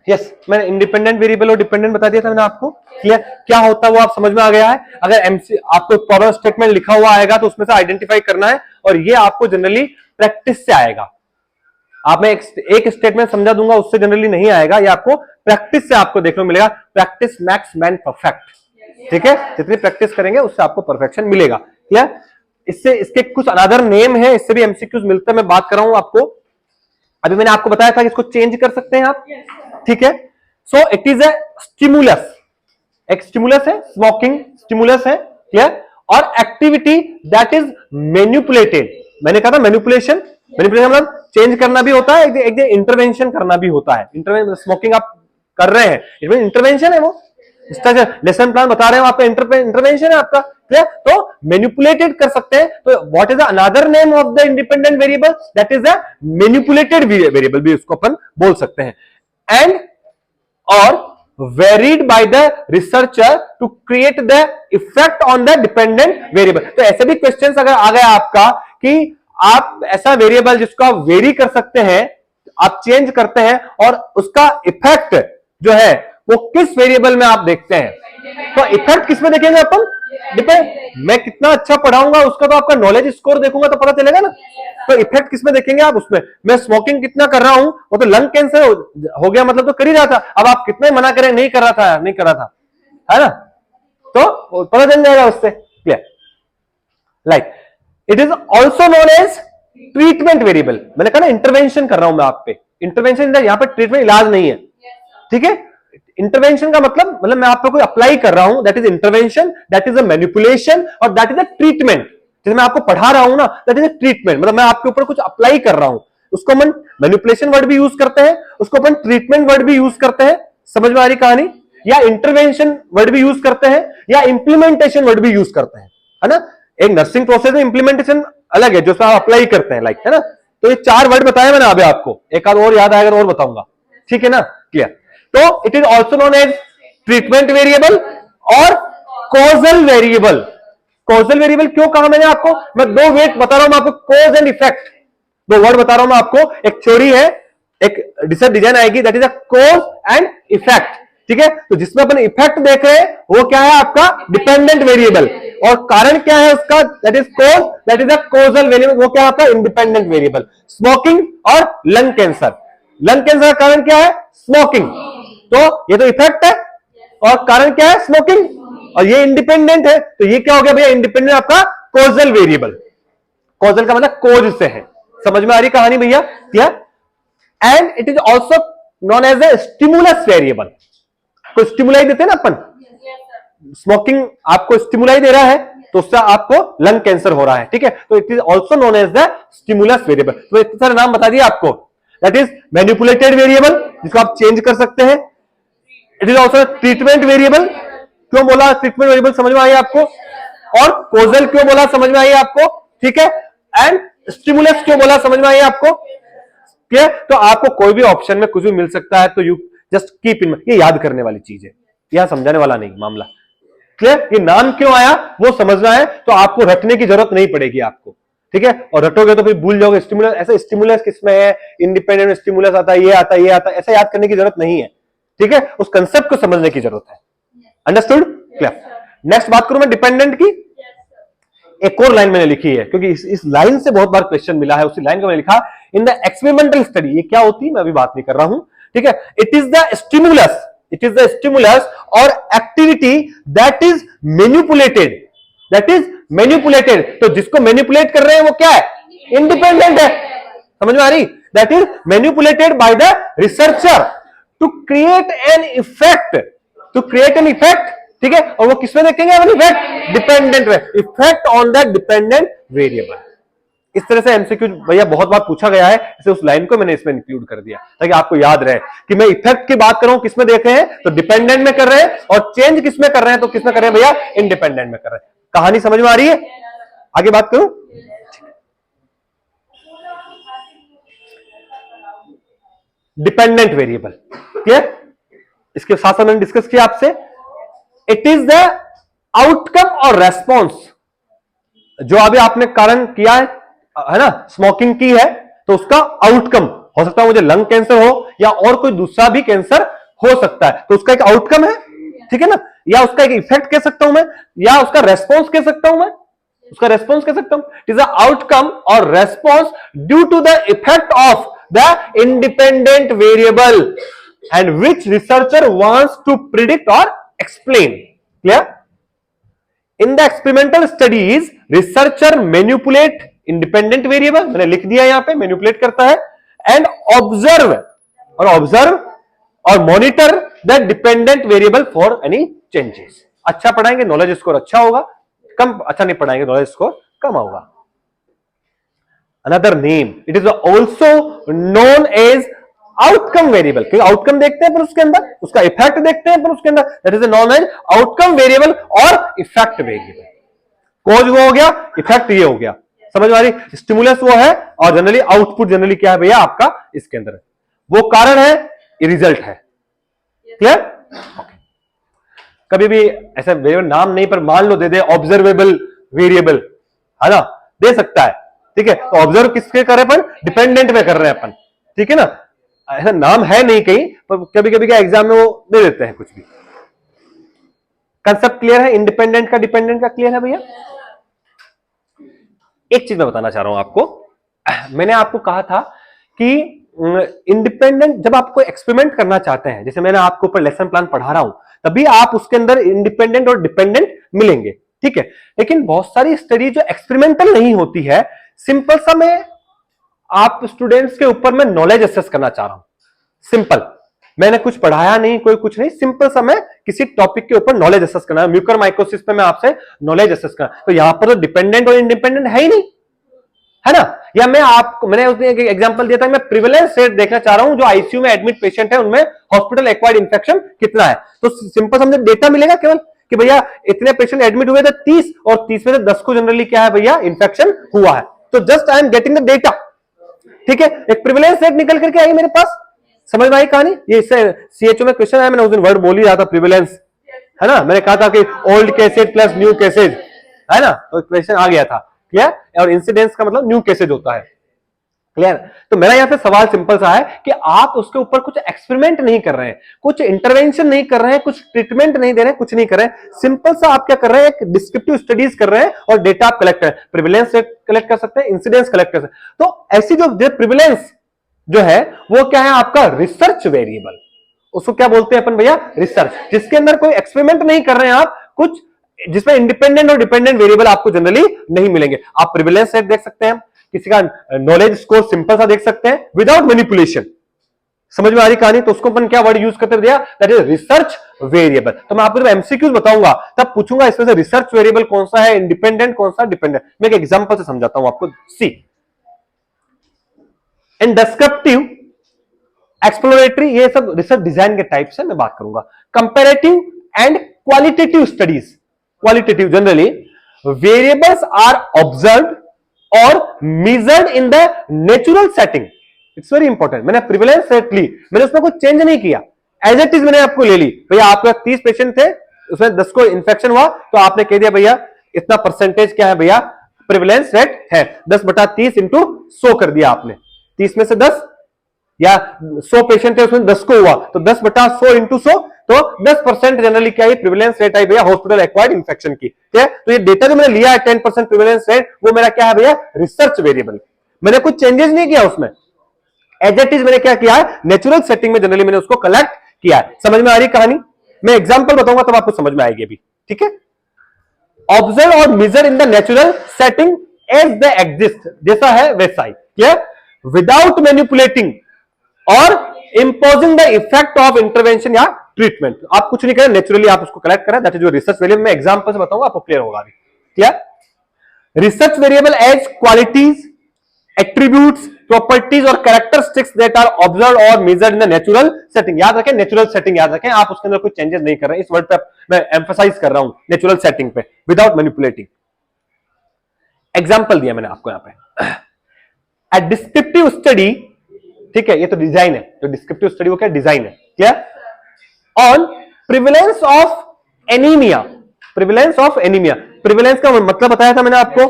Yes, मैंने independent variable और dependent बता दिया था मैंने आपको। क्लियर, क्या होता है वो आप समझ में आ गया है। अगर एमसी आपको प्रॉब्लम स्टेटमेंट लिखा हुआ आएगा तो उसमें से आइडेंटिफाई करना है, और ये आपको जनरली प्रैक्टिस से आएगा। आप मैं एक स्टेटमेंट समझा दूंगा उससे जनरली नहीं आएगा, ये आपको प्रैक्टिस से आपको देखने को मिलेगा। Practice max man perfect. ठीक है, जितनी प्रैक्टिस करेंगे उससे आपको परफेक्शन मिलेगा। क्लियर, इससे इसके कुछ अनदर नेम है, इससे भी एमसीक्यूज मिलता है, मैं बात कर रहा हूं आपको। अभी मैंने आपको बताया था कि इसको चेंज कर सकते हैं आप। ठीक है, so it is a stimulus, एक स्टिमुलस है, स्मोकिंग स्टिमुलस है। क्लियर, और एक्टिविटी दैट इज मैनिपुलेटेड, मैंने कहा था मैनिपुलेशन, मैनिपुलेशन मतलब चेंज करना भी होता है, एक इंटरवेंशन करना भी होता है। इंटरवेंशन, स्मोकिंग आप कर रहे हैं, इसमें इंटरवेंशन है, वो इसका लेसन प्लान बता रहे हो आपका इंटरवेंशन है आपका। क्लियर, तो मैनिपुलेटेड कर सकते हैं। तो what is another name of the independent variable, that is a manipulated variable भी उसको अपन बोल सकते हैं। एंड और varied by the researcher to create the effect on the dependent variable। तो ऐसे भी क्वेश्चंस अगर आ गया आपका कि आप ऐसा वेरिएबल जिसको आप वेरी कर सकते हैं, आप चेंज करते हैं, और उसका इफेक्ट जो है वो किस वेरिएबल में आप देखते हैं, तो इफेक्ट किस में देखेंगे अपन, डिपेंड, मैं कितना अच्छा पढ़ाऊंगा उसका तो आपका नॉलेज स्कोर देखूंगा तो पता चलेगा ना। तो इफेक्ट किस में देखेंगे आप, उसमें। मैं स्मोकिंग कितना कर रहा हूं, वो तो लंग कैंसर हो गया मतलब तो कर ही रहा था, अब आप कितने मना करें, नहीं कर रहा था, नहीं कर रहा था, है ना, तो पता चल जाएगा उससे। Clear, like it is also known as treatment variable. मैंने कहा ना इंटरवेंशन कर रहा हूं मैं आप पे, इंटरवेंशन, यहां पर ट्रीटमेंट इलाज नहीं है। ठीक है, इंटरवेंशन का मतलब मैं आप पे कोई अप्लाई कर रहा हूं, that is intervention, that is a manipulation, और दैट इज अ ट्रीटमेंट। जैसे मैं आपको पढ़ा रहा हूं ना, दैट इज अ ट्रीटमेंट, मतलब मैं आपके ऊपर कुछ अप्लाई कर रहा हूं, उसको अपन मैनिपुलेशन वर्ड भी यूज करते हैं, उसको अपन ट्रीटमेंट वर्ड भी यूज करते हैं। समझ में आ रही कहानी, या इंटरवेंशन वर्ड भी यूज करते हैं, या इंप्लीमेंटेशन वर्ड भी यूज करते हैं, है ना। एक नर्सिंग प्रोसेस में इंप्लीमेंटेशन अलग है, जो आप अप्लाई करते हैं, लाइक, है ना। तो ये 4 वर्ड बताया मैंने अभी आपको, एक आध और याद आएगा और बताऊंगा। ठीक है ना, क्लियर। तो it is also known as treatment variable और कॉजल वेरिएबल। कॉजल वेरिएबल क्यों कहा मैंने आपको, मैं 2 वेट बता रहा हूं मैं आपको, कॉज एंड इफेक्ट, 2 वर्ड बता रहा हूं मैं आपको। एक थ्योरी है, एक रिसर्च डिजाइन आएगी, that is a cause and effect. ठीक है, तो जिसमें अपन इफेक्ट देख रहे हैं वो क्या है आपका डिपेंडेंट वेरिएबल, और कारण क्या है उसका, that is cause, that is a causal variable, वो क्या है आपका इंडिपेंडेंट वेरिएबल। स्मोकिंग और लंग कैंसर, लंग कैंसर का कारण क्या है, स्मोकिंग, तो ये तो इफेक्ट है, और कारण क्या है, स्मोकिंग, और ये इंडिपेंडेंट है, तो ये क्या हो गया भैया, इंडिपेंडेंट आपका कॉजल वेरिएबल। कॉजल का मतलब कोज से है। समझ में आ रही कहानी भैया, clear. And it is also known as a stimulus variable. कोई स्टिमुलाई देते हैं ना अपन, स्मोकिंग आपको स्टिमुलाई दे रहा है तो उससे आपको लंग कैंसर हो रहा है। ठीक है, तो it is also known as the stimulus variable. तो इतने सारे नाम बता दिए आपको। दैट इज मैनिपुलेटेड वेरिएबल, जिसको आप चेंज कर सकते हैं। It is also treatment variable, क्यों बोला ट्रीटमेंट वेरिएबल, समझ में आई आपको। और कोजल क्यों बोला, समझ में आई आपको। ठीक है, एंड स्टिमुलस क्यों बोला, समझ में आई आपको। क्लियर, तो आपको कोई भी ऑप्शन में कुछ भी मिल सकता है, तो यू जस्ट कीप इन, ये याद करने वाली चीज है, यहां समझाने वाला नहीं मामला। क्लियर, ये नाम क्यों आया वो समझना है, तो आपको रटने की जरूरत नहीं पड़ेगी आपको। ठीक है, और रटोगे तो फिर भूल जाओगे। स्टिमुलस, ऐसा स्टिमुलस किसमें है, इंडिपेंडेंट स्टिमुलस आता है, ये आता है, ये आता है, ऐसा याद करने की जरूरत नहीं है। ठीक है, उस कंसेप्ट को समझने की जरूरत है। Understood, clear. नेक्स्ट बात करूं मैं डिपेंडेंट की। एक और लाइन मैंने लिखी है, क्योंकि इस लाइन से बहुत बार क्वेश्चन मिला है, उसी लाइन को मैंने लिखा, इन द एक्सपेरिमेंटल स्टडी। ये क्या होती है मैं अभी बात नहीं कर रहा हूं। ठीक है, it is the stimulus, it is the stimulus और activity that is manipulated, that is manipulated. तो जिसको मैनिपुलेट कर रहे हैं वो क्या है, इंडिपेंडेंट है। समझ में आ रही, that is manipulated by the researcher to create an effect, to create an effect. ठीक है, और वो किसमें देखेंगे, इफेक्ट, डिपेंडेंट में, effect on that dependent variable. इस तरह से एमसीक्यू भैया बहुत बार पूछा गया है, इसे उस लाइन को मैंने इसमें इंक्लूड कर दिया ताकि आपको याद रहे कि मैं इफेक्ट की बात कर रहा हूं, किसमें देख रहे हैं, तो डिपेंडेंट में कर रहे हैं, और चेंज किसमें कर रहे हैं, तो किसमें कर रहे हैं भैया, इंडिपेंडेंट में कर रहे हैं। कहानी समझ में आ रही है, आगे बात करूं। डिपेंडेंट वेरिएबल, क्लियर, इसके साथ साथ मैंने डिस्कस किया आपसे। इट इज द आउटकम और रेस्पॉन्स, जो अभी आपने कारण किया है ना, स्मोकिंग की है, तो उसका आउटकम हो सकता है मुझे लंग कैंसर हो या और कोई दूसरा भी कैंसर हो सकता है, तो उसका एक आउटकम है, ठीक है ना, या उसका एक इफेक्ट कह सकता हूं मैं, या उसका रेस्पॉन्स कह सकता हूं मैं, उसका रेस्पॉन्स कह सकता हूं। इट इज अ आउटकम और response due to the effect of the independent variable and which researcher wants to predict और explain. Clear? In the experimental studies researcher manipulate independent variable, मैंने लिख दिया यहां पे, मैनिपुलेट करता है, एंड ऑब्जर्व और monitor the dependent variable for any changes. अच्छा पढ़ाएंगे, नॉलेज स्कोर अच्छा होगा, कम अच्छा नहीं पढ़ाएंगे, नॉलेज स्कोर कम होगा। Another name, it is also known as outcome variable, क्योंकि आउटकम देखते हैं पर उसके अंदर उसका इफेक्ट देखते हैं पर उसके अंदर, that is known as outcome variable और इफेक्ट वेरिएबल। कॉज वो हो गया, इफेक्ट ये हो गया, समझ में आ रही? स्टिमुलस वो है और जनरली आउटपुट जनरली क्या है भैया आपका इसके अंदर, वो कारण है, ये रिजल्ट है। क्लियर? ओके। कभी भी ऐसा वेरिएबल नाम नहीं पर मान लो दे दे ऑब्जर्वेबल वेरिएबल, है ना, दे सकता है, ठीक है, तो ऑब्जर्व किसके कर रहे हैं अपन, डिपेंडेंट में कर रहे हैं अपन, ठीक है ना, ऐसा नाम है नहीं कहीं पर कभी कभी क्या एग्जाम में वो दे देते हैं कुछ भी। कंसेप्ट क्लियर है? इंडिपेंडेंट का डिपेंडेंट का क्लियर है भैया? एक चीज मैं बताना चाह रहा हूं आपको, मैंने आपको कहा था कि इंडिपेंडेंट जब आपको एक्सपेरिमेंट करना चाहते हैं, जैसे मैंने आपको ऊपर लेसन प्लान पढ़ा रहा हूं, तभी आप उसके अंदर इंडिपेंडेंट और डिपेंडेंट मिलेंगे, ठीक है, लेकिन बहुत सारी स्टडी जो एक्सपेरिमेंटल नहीं होती है, सिंपल सा मैं आप स्टूडेंट्स के ऊपर मैं नॉलेज असेस करना चाह रहा हूं। सिंपल, मैंने कुछ पढ़ाया नहीं, कोई कुछ नहीं, सिंपल सा मैं किसी टॉपिक के ऊपर नॉलेज असेस करना है, म्यूकर माइकोसिस पे मैं आपसे नॉलेज असेस करना, तो यहां पर तो डिपेंडेंट और इंडिपेंडेंट है ही नहीं, है ना। या मैंने उसने एक एग्जांपल दिया था, मैं प्रिवेलेंस रेट देखना चाह रहा हूं जो आईसीयू में एडमिट पेशेंट है उनमें हॉस्पिटल एक्वायर्ड इंफेक्शन कितना है, तो सिंपल समझे डेटा मिलेगा केवल कि भैया इतने पेशेंट एडमिट हुए थे 30 और 30 में से 10 को जनरली क्या है भैया इंफेक्शन हुआ है, तो just I am getting the data, ठीक है, एक प्रिवेलेंस रेट निकल करके आई मेरे पास। समझ में आई कहानी? ये इससे सीएचओ में क्वेश्चन आया, मैंने उस दिन वर्ड बोल ही रहा था प्रिवेलेंस, है ना, मैंने कहा था कि old cases plus new cases, है ना, तो क्वेश्चन आ गया था। क्लियर? और इंसिडेंस का मतलब न्यू केसेज होता है। क्लियर? तो मेरा यहां पे सवाल सिंपल सा है कि आप उसके ऊपर कुछ एक्सपेरिमेंट नहीं कर रहे हैं, कुछ इंटरवेंशन नहीं कर रहे हैं, कुछ ट्रीटमेंट नहीं दे रहे हैं, कुछ नहीं कर रहे हैं, सिंपल सा आप क्या कर रहे हैं, एक डिस्क्रिप्टिव स्टडीज कर रहे हैं और डेटा आप कलेक्ट कर रहे हैं, प्रिविलेंस रेट कलेक्ट कर सकते हैं, इंसिडेंस कलेक्ट कर सकते हैं। तो ऐसी जो प्रिविलेंस जो है वो क्या है आपका रिसर्च वेरिएबल, उसको क्या बोलते हैं अपन भैया, रिसर्च, जिसके अंदर कोई एक्सपेरिमेंट नहीं कर रहे हैं आप, कुछ जिसमें इंडिपेंडेंट और डिपेंडेंट वेरिएबल आपको जनरली नहीं मिलेंगे। आप प्रिविलेंस रेट देख सकते हैं, किसी का नॉलेज स्कोर सिंपल सा देख सकते हैं विदाउट मैनिपुलेशन। समझ में आ रही कहानी? तो उसको अपन क्या वर्ड यूज करते दिया, दैट इज रिसर्च वेरिएबल। तो मैं आपको जब एमसीक्यूज बताऊंगा तब पूछूंगा इसमें से रिसर्च वेरिएबल कौन सा है, इंडिपेंडेंट कौन सा, डिपेंडेंट। मैं एक एग्जांपल से समझाता हूं आपको। सी इन डिस्क्रिप्टिव, एक्सप्लोरेटरी, ये सब रिसर्च डिजाइन के टाइप से मैं बात करूंगा। Comparative and qualitative studies, qualitative generally variables are observed और measured in the natural setting. It's very important. मैंने प्रिविलेंस रेट ली, मैंने उसमें कुछ चेंज नहीं किया, एज इट इज मैंने आपको ले ली। भैया आपके 30 पेशेंट थे, उसमें 10 को इन्फेक्शन हुआ, तो आपने कह दिया भैया इतना परसेंटेज क्या है भैया, प्रिविलेंस रेट है 10/30 इंटू 100 कर दिया आपने। 30 में से 10 या 100 पेशेंट है उसमें 10 को हुआ, तो 10/100 इंटू 100, तो 10% जनरली क्या है प्रिविलेंस रेट है भैया हॉस्पिटल एक्वायर्ड इंफेक्शन की। ठीक है, तो ये डेटा जो मैंने लिया है 10% प्रिविलेंस रेट, वो मेरा क्या है भैया रिसर्च वेरिएबल। मैंने कुछ चेंजेस नहीं किया उसमें, एज इट इज मैंने क्या किया है नेचुरल सेटिंग में जनरली मैंने उसको कलेक्ट किया है। समझ में आ रही कहानी? मैं एग्जांपल बताऊंगा तब आपको समझ में आएगी अभी। ठीक है, ऑब्जर्व और measure in the natural setting as they exist, जैसा है वैसा ही। क्लियर? विदाउट मैनिपुलेटिंग और imposing the effect of intervention या ट्रीटमेंट। आप कुछ नहीं करें, नेचुरली आप उसको कलेक्ट करें, that is your research variable. मैं एग्जांपल से बताऊंगा आपको क्लियर होगा अभी। Clear? Research variable as qualities, attributes, properties और कैरेक्टरिस्टिक्स दैट आर ऑब्जर्व्ड और measured in the natural setting. याद रखें, नेचुरल सेटिंग याद रखें, आप उसके अंदर कोई चेंजेस नहीं कर रहे हैं। इस वर्ड पे मैं एम्फसाइज कर रहा हूं, नेचुरल सेटिंग पे, विदाउट मैनिपुलेटिंग। एग्जांपल दिया मैंने आपको यहां पे, ए डिस्क्रिप्टिव स्टडी, ठीक है, ये तो डिजाइन है, तो डिस्क्रिप्टिव स्टडी वो क्या डिजाइन है। Clear? On prevalence of anaemia, prevalence of anaemia, prevalence का मतलब बताया था मैंने आपको,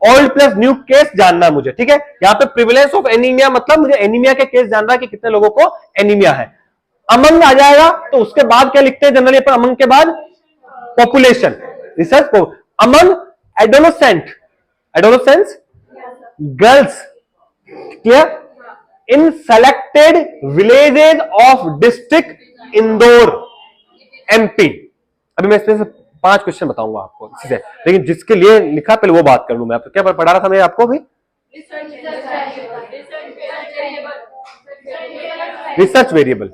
ओल्ड प्लस न्यू केस जानना है मुझे। ठीक है, यहां पे प्रिविलेंस ऑफ एनीमिया मतलब मुझे एनीमिया के केस जानना है कि कितने लोगों को एनीमिया है। अमंग आ जाएगा तो उसके बाद क्या लिखते हैं जनरली अपन अमंग के बाद? Population. Research among adolescent, adolescents girls, clear, in selected villages of district Indore MP. अभी मैं इसमें से 5 क्वेश्चन बताऊंगा आपको इसी से, लेकिन जिसके लिए लिखा पहले वो बात कर लूं मैं। क्या पढ़ा रहा था मैं आपको अभी? Research variable.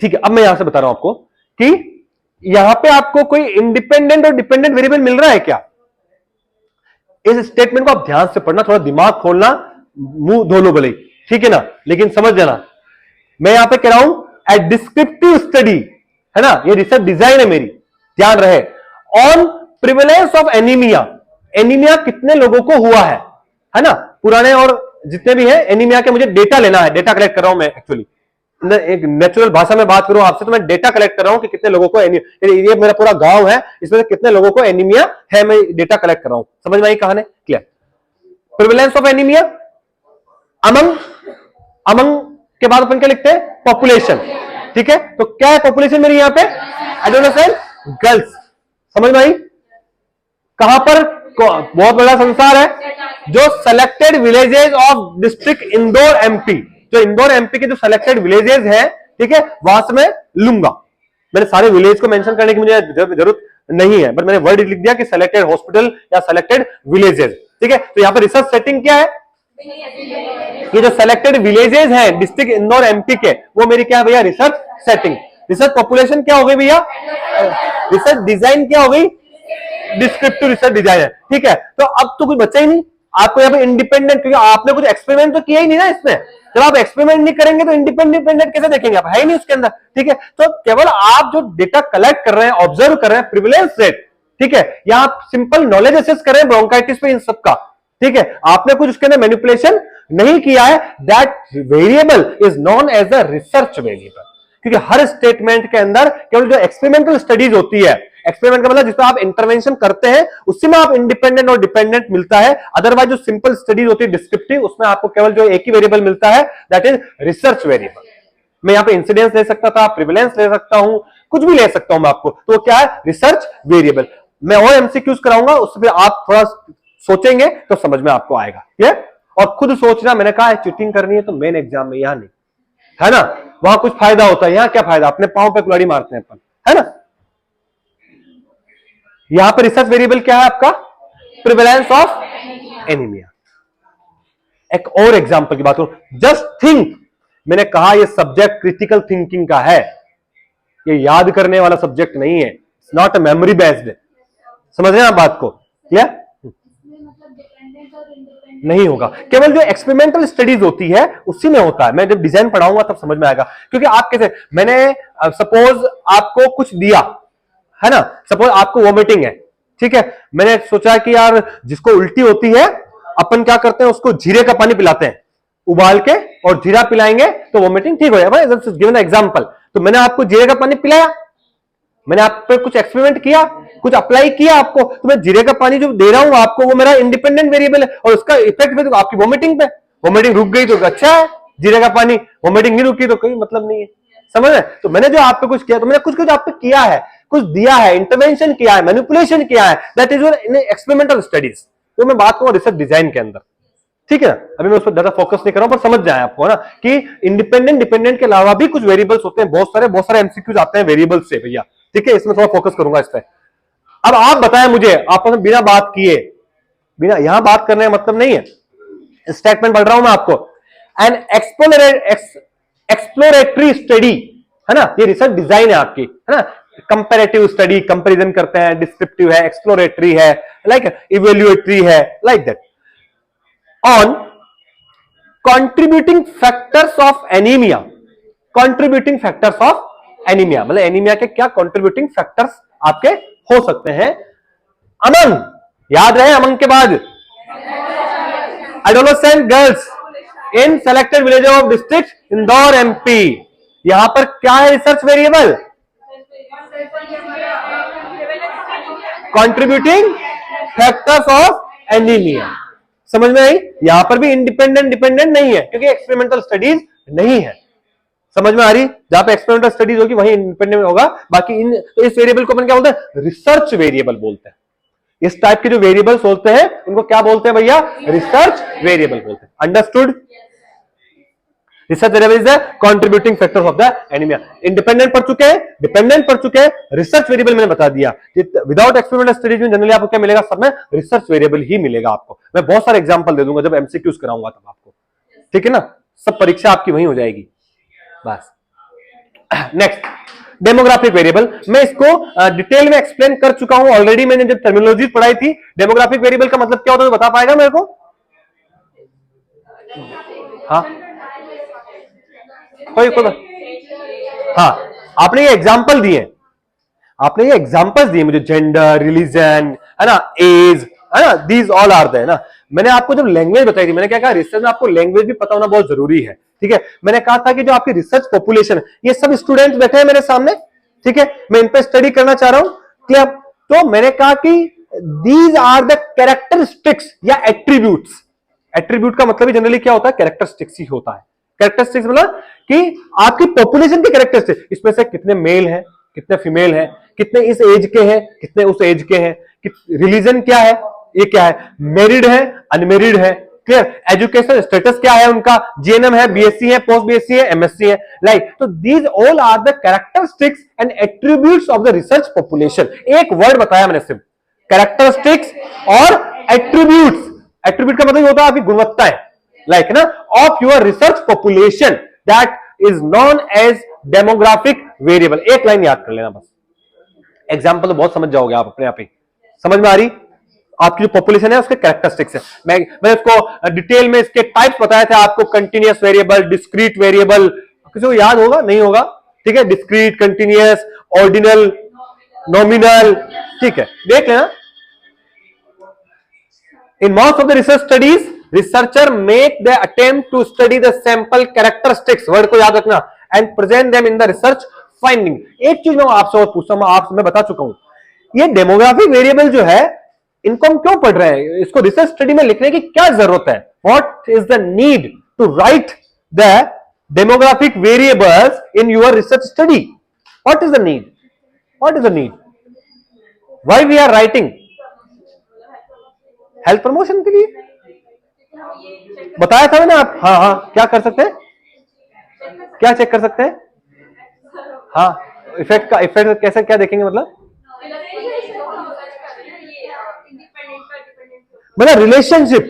ठीक है, अब मैं यहां से बता रहा हूं आपको कि यहां पे आपको कोई इंडिपेंडेंट और डिपेंडेंट वेरिएबल मिल रहा है क्या? इस स्टेटमेंट को आप ध्यान से पढ़ना, थोड़ा दिमाग खोलना, मुंह धो लो भले, ठीक है ना, लेकिन समझ जाना। मैं यहां पे कह रहा हूं ए डिस्क्रिप्टिव स्टडी, है ना, ये रिसर्च डिजाइन है मेरी, ध्यान रहे, on prevalence of anaemia. Anaemia कितने लोगों को हुआ है ना, पुराने और जितने भी है एनीमिया के मुझे डेटा लेना है, डेटा कलेक्ट कर रहा हूं मैं एक्चुअली, एक नेचुरल भाषा में बात करूं आपसे तो मैं डेटा कलेक्ट कर रहा हूं कि कितने लोगों को ये मेरा पूरा गांव है, इसमें से कितने लोगों को एनीमिया है, मैं डेटा कलेक्ट कर रहा हूं। समझ में आई कहानी? Clear. Prevalence of anaemia among, among के बाद अपन क्या लिखते हैं? पॉपुलेशन। ठीक है, तो क्या है पॉपुलेशन मेरी यहां पे? Adolescent girls. समझ में आई? कहां पर? बहुत बड़ा संसार है, जो selected villages of district Indore MP, जो इंदौर एमपी के जो सेलेक्टेड विलेजेस हैं, ठीक है, वहां से मैं लूंगा। मैंने सारे विलेज को मेंशन करने की मुझे जरूरत नहीं है, बट मैंने वर्ड लिख दिया कि सेलेक्टेड हॉस्पिटल या सेलेक्टेड विलेजेस। ठीक है, तो यहां पर रिसर्च सेटिंग क्या है? ये जो सेलेक्टेड विलेजेस हैं डिस्ट्रिक्ट इंदौर एमपी के, वो मेरी क्या है भैया? Research setting. रिसर्च पॉपुलेशन क्या हो गई भैया? रिसर्च डिजाइन क्या हो गई? डिस्क्रिप्टिव रिसर्च डिजाइन है। ठीक है, तो अब तो कुछ बचा ही नहीं आपको यहाँ पे इंडिपेंडेंट, क्योंकि आपने कुछ एक्सपेरिमेंट तो किया ही नहीं ना इसमें। जब आप एक्सपेरिमेंट नहीं करेंगे तो इंडिपेंडेंट कैसे देखेंगे आप? है ही नहीं उसके अंदर। ठीक है, तो केवल आप जो डेटा कलेक्ट कर रहे हैं, ऑब्जर्व कर रहे हैं प्रिविलेंस रेट, ठीक है, या आप सिंपल नॉलेज असेस कर रहे हैं ब्रोंकाइटिस पे, इन सबका, ठीक है, आपने कुछ उसके अंदर मैनिपुलेशन नहीं किया है। That variable is known as a research variable, क्योंकि हर स्टेटमेंट के अंदर केवल जो एक्सपेरिमेंटल स्टडीज होती है, एक्सपेरिमेंट का मतलब जिसमें आप इंटरवेंशन करते हैं, उसी में आप इंडिपेंडेंट और डिपेंडेंट मिलता है। अदरवाइज जो सिंपल स्टडीज होती है डिस्क्रिप्टिव, उसमें आपको केवल जो एक ही वेरिएबल मिलता है, दैट इज रिसर्च वेरिएबल। मैं यहां पे इंसिडेंस ले सकता था, प्रिविलेंस ले सकता हूं, कुछ भी ले सकता हूं मैं आपको, तो क्या है? Research variable. मैं और एमसीक्यूज कराऊंगा, उसमें आप थोड़ा सोचेंगे तो समझ में आपको आएगा। क्लियर? और खुद सोचना, मैंने कहा है चीटिंग करनी है तो मेन एग्जाम में, यहां नहीं, है ना, वहां कुछ फायदा होता है, यहां क्या फायदा? अपने पांव पे कुल्हाड़ी मारते हैं अपन, है ना। यहां पर रिसर्च वेरिएबल क्या है आपका? Prevalence of anaemia. एक और एग्जांपल की बात करूं, जस्ट थिंक, मैंने कहा यह सब्जेक्ट क्रिटिकल थिंकिंग का है, ये याद करने वाला सब्जेक्ट नहीं है, it's not a memory based. समझ रहे हैं आप बात को? क्लियर? नहीं होगा, केवल जो एक्सपेरिमेंटल स्टडीज होती है उसी में होता है। मैं जब डिजाइन पढ़ाऊंगा तब समझ में आएगा, क्योंकि आप कैसे, मैंने सपोज आपको कुछ दिया, है ना, सपोज आपको वोमिटिंग है, ठीक है, मैंने सोचा कि यार जिसको उल्टी होती है अपन क्या करते हैं, उसको जीरे का पानी पिलाते हैं, उबाल के, और जीरा पिलाएंगे तो वोमिटिंग ठीक हो जाएगा। गिवन एग्जांपल, तो मैंने आपको जीरे का पानी पिलाया, मैंने आप पे कुछ एक्सपेरिमेंट किया, कुछ अप्लाई किया आपको, तो मैं जीरे का पानी जो दे रहा हूं आपको, वो मेरा इंडिपेंडेंट वेरिएबल है, और उसका इफेक्ट भी तो आपकी वोमिटिंग पे, वोमिटिंग रुक गई तो अच्छा है, जीरे का पानी, वोमिटिंग नहीं रुकी तो कोई मतलब नहीं है। समझ रहे? तो मैंने जो आप पे कुछ किया, तो मैंने कुछ आप पे किया है, कुछ दिया है, इंटरवेंशन किया है, मैनिपुलेशन किया है, that is in experimental studies. तो मैं बात करूं रिसर्च डिजाइन के अंदर, ठीक है ना, अभी मैं उस पर ज्यादा फोकस नहीं कर रहा हूं, पर समझ जाए आपको ना कि इंडिपेंडेंट डिपेंडेंट के अलावा भी कुछ वेरिएबल्स होते हैं, बहुत सारे एमसीक्यूज आते हैं वेरिएबल्स से भैया, ठीक है, इसमें थोड़ा फोकस करूंगा इस पर। अब आप बताएं मुझे, आप बिना बात किए, बिना यहां बात करने का मतलब नहीं है, स्टेटमेंट पढ़ रहा हूं मैं आपको, एन एक्सप्लोरेटरी स्टडी, है ना, ये रिसर्च डिजाइन है आपकी, है ना, कंपैरेटिव स्टडी, कंपैरिजन करते हैं, डिस्क्रिप्टिव है, एक्सप्लोरेटरी है, लाइक इवेल्युएटरी है, like that, on contributing factors of anaemia. Contributing factors of anaemia मतलब एनीमिया के क्या कंट्रीब्यूटिंग फैक्टर्स आपके हो सकते हैं? अमंग, याद रहे अमंग के बाद adolescent girls in selected village of district Indore MP. यहां पर क्या है research variable? Contributing factors of anaemia. समझ में आई? यहां पर भी इंडिपेंडेंट डिपेंडेंट नहीं है, क्योंकि एक्सपेरिमेंटल स्टडीज नहीं है। समझ में आ रही? जहां पे एक्सपेरिमेंटल स्टडीज होगी वहीं इंडिपेंडेंट होगा, बाकी इन तो इस वेरिएबल को अपन क्या बोलते हैं? रिसर्च वेरिएबल बोलते हैं। इस टाइप के जो वेरिएबल्स होते हैं उनको क्या बोलते हैं भैया? रिसर्च वेरिएबल बोलते हैं। Understood? Research variable is the contributing factor of the anaemia. Independent पढ़ चुके हैं, डिपेंडेंट पढ़ चुके हैं, रिसर्च वेरिएबल मैंने बता दिया। विदाउट एक्सपेरिमेंटल स्टडीज में जनरली आपको क्या मिलेगा? सब में रिसर्च वेरिएबल ही मिलेगा आपको। मैं बहुत सारे एग्जांपल दे दूंगा जब एमसीक्यूज कराऊंगा तब आपको, ठीक है ना? सब परीक्षा आपकी वहीं हो जाएगी बस। Next, demographic variable. मैं इसको डिटेल में एक्सप्लेन कर चुका हूं ऑलरेडी। मैंने जब टर्मिनोलॉजी पढ़ाई थी, डेमोग्राफिक वेरिएबल का मतलब क्या होता है बता पाएगा मेरे को? हाँ कोई हाँ, आपने ये एग्जाम्पल दिए, आपने ये एग्जाम्पल्स दिए मुझे, जेंडर, रिलीजन, है ना, एज, है ना, दीज ऑल आर देयर ना। मैंने आपको जब लैंग्वेज बताई थी, मैंने क्या कहा? रिसर्च में आपको लैंग्वेज भी पता होना बहुत जरूरी है, ठीक है? मैंने कहा था कि जो आपकी रिसर्च पॉपुलेशन है, ये सब स्टूडेंट्स बैठे हैं मेरे सामने, ठीक है? मैं इन पे स्टडी करना चाह रहा हूं, क्लियर? तो मैंने कहा कि दीज आर द कैरेक्टरिस्टिक्स या एट्रीब्यूट्स। एट्रीब्यूट का मतलब जनरली क्या होता है? कैरेक्टरिस्टिक्स ही होता है। कैरेक्टरिस्टिक्स मतलब कि आपकी पॉपुलेशन के कैरेक्टरिस्टिक्स, इसमें से कितने मेल हैं, कितने फीमेल हैं, कितने इस एज के हैं, कितने उस एज के हैं, रिलीजन क्या है, ये क्या है, मैरिड है, अनमेरिड है, क्लियर? एजुकेशन स्टेटस क्या है उनका, जीएनएम है, बीएससी है, पोस्ट बीएससी है, एमएससी है, लाइक। तो these all are the characteristics and attributes of the research population. एक वर्ड बताया मैंने सिर्फ, कैरेक्टरिस्टिक्स और एट्रीब्यूट्स। एट्रीब्यूट का मतलब होता है आपकी गुणवत्ताएं, लाइक ना, of your research population, that is known as demographic variable. एक लाइन याद कर लेना बस, एग्जाम्पल तो बहुत समझ जाओगे आप अपने आप ही। समझ में आ रही? आपकी जो पॉपुलेशन है उसके कैरेक्टरिस्टिक्स है। मैं इसको डिटेल में इसके टाइप्स बताए थे आपको, कंटिन्यूअस वेरिएबल, डिस्क्रीट वेरिएबल। किसी को याद होगा? नहीं होगा, ठीक है? डिस्क्रीट, कंटिन्यूअस, ऑर्डिनल, नॉमिनल, ठीक है, देख लेना। In most of the research studies, researcher make the attempt to study the sample characteristics, word को याद रखना, and present them in the research finding। एक चीज मैं आपसे और पूछता हूं, आपसे मैं बता चुका हूं, ये डेमोग्राफिक वेरिएबल जो है, इनको हम क्यों पढ़ रहे हैं? इसको रिसर्च स्टडी में लिखने की क्या जरूरत है? What is the need to write the demographic variables in your research study? What is the need? What is the need? Why we are writing? Health promotion के लिए बताया था मैंने आप। हाँ हाँ, क्या कर सकते हैं? क्या चेक कर सकते हैं? हाँ, इफेक्ट का, इफेक्ट कैसे, क्या देखेंगे मतलब? मतलब रिलेशनशिप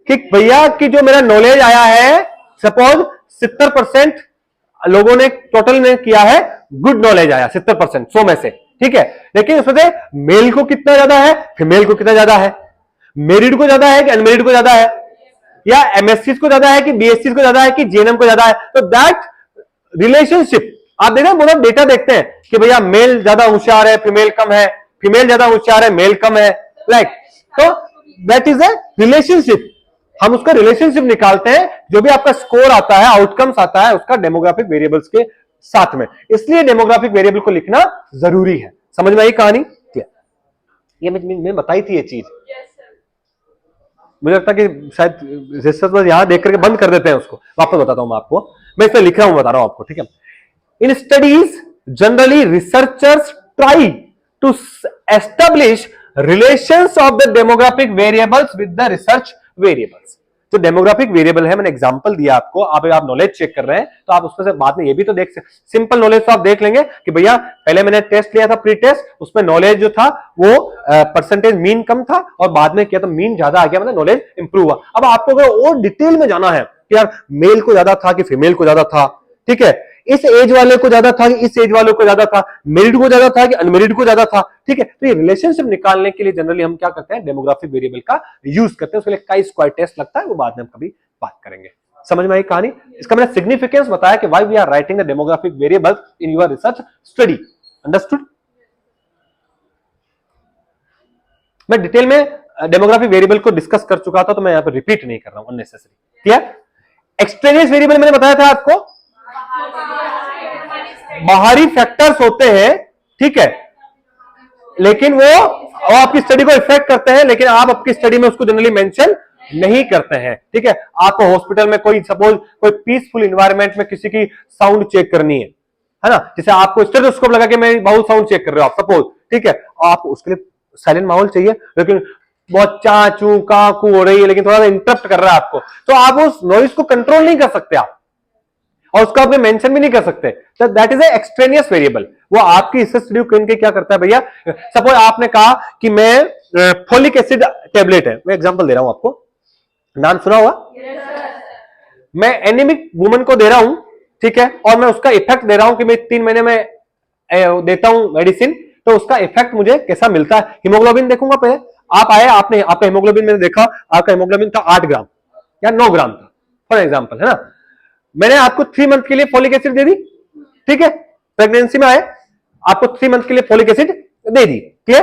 कि भैया कि जो मेरा नॉलेज आया है, सपोज 70% लोगों ने टोटल ने किया है, गुड नॉलेज आया 70%, 100 में से, ठीक है? लेकिन उसमें से मेल को कितना ज्यादा है, फीमेल को कितना ज्यादा है, मेरिड को ज्यादा है कि अनमेरिड को ज्यादा है, या एमएससी को ज्यादा है कि बीएससी को ज्यादा है कि जीएनएम को ज्यादा है? तो दैट रिलेशनशिप आप देख रहे हैं, मतलब डेटा देखते हैं कि भैया मेल ज्यादा होशियार है, फीमेल कम है, फीमेल ज्यादा होशियार है, मेल कम है, लाइक। तो दैट इज ए रिलेशनशिप। हम उसका रिलेशनशिप निकालते हैं, जो भी आपका स्कोर आता है, आउटकम्स आता है, उसका डेमोग्राफिक वेरिएबल्स के साथ में। इसलिए डेमोग्राफिक वेरिएबल को लिखना जरूरी है। समझ में आई कहानी? ये मैं बताई थी ये चीज। मुझे लगता है कि शायद रिसर्च बस यहां देख करके बंद कर देते हैं उसको। वापस बताता हूं मैं आपको, मैं इसमें लिख रहा हूं, बता रहा हूं आपको, ठीक है? In studies generally researchers try to establish relations of the demographic variables with the research variables. जो डेमोग्राफिक वेरिएबल है, मैंने एग्जांपल दिया आपको, आप नॉलेज चेक कर रहे हैं तो आप उसमें से बाद में ये भी तो देख सकते, सिंपल नॉलेज तो आप देख लेंगे कि भैया पहले मैंने टेस्ट लिया था, प्री टेस्ट, उसमें नॉलेज जो था वो परसेंटेज मीन कम था, और बाद में किया तो मीन ज्यादा आ गया, मतलब नॉलेज इंप्रूव हुआ। अब आपको अगर और डिटेल में जाना है कि यार मेल को ज्यादा था कि फीमेल को ज्यादा था, ठीक है, इस एज वाले को ज्यादा था कि इस एज वाले को ज्यादा था, मेरिड को ज्यादा था कि अनमेरिड को ज्यादा था, ठीक है, तो ये रिलेशनशिप निकालने के लिए जनरली हम क्या करते हैं, डेमोग्राफिक वेरिएबल का यूज करते हैं। उसके लिए काई स्क्वायर टेस्ट लगता है, वो बाद में हम कभी बात करेंगे। समझ में आई कहानी? इसका मैंने सिग्निफिकेंस बताया कि why we are writing the demographic variable in your research study. Understood? मैं डिटेल में डेमोग्राफिक वेरिएबल को डिस्कस कर चुका था, तो मैं यहां पर रिपीट नहीं कर रहा हूं अननेसेसरी। क्लियर? एक्सट्रेनियस वेरिएबल मैंने बताया था आपको, बाहरी फैक्टर्स होते हैं, ठीक है, लेकिन वो आपकी स्टडी को इफेक्ट करते हैं, लेकिन आप आपकी स्टडी में उसको जनरली मेंशन नहीं करते हैं। ठीक है, आपको हॉस्पिटल में कोई सपोज कोई पीसफुल इन्वायरमेंट में किसी की साउंड चेक करनी है ना, जैसे आपको स्टेथोस्कोप लगा के मैं बहुत साउंड चेक कर रहे हो आप सपोज, ठीक है, आपको उसके लिए साइलेंट माहौल चाहिए, लेकिन बहुत चा चू का कू हो रही है, लेकिन थोड़ा सा इंटरप्ट कर रहा है आपको, तो आप उस नॉइज को कंट्रोल नहीं कर सकते आप, और उसका आप मेंशन भी नहीं कर सकते। तो that is a extraneous variable. वो आपकी स्टडी के क्या करता है भैया, सपोज आपने कहा कि मैं फोलिक एसिड टेबलेट है, मैं एग्जांपल दे रहा हूं आपको, नाम सुना होगा, मैं एनीमिक वुमन को दे रहा हूं, ठीक है, और मैं उसका इफेक्ट दे रहा हूं कि मैं 3 महीने में देता हूं मेडिसिन, तो उसका इफेक्ट मुझे कैसा मिलता है। हीमोग्लोबिन देखूंगा पहले, आप आए, आपने आपका हीमोग्लोबिन मैंने देखा, आपका हीमोग्लोबिन था 8 ग्राम या 9 ग्राम था फॉर एग्जाम्पल, है ना, मैंने आपको 3 मंथ के लिए फोलिक एसिड दे दी, ठीक है, प्रेगनेंसी में आए, आपको 3 मंथ के लिए फोलिक एसिड दे दी, क्लियर।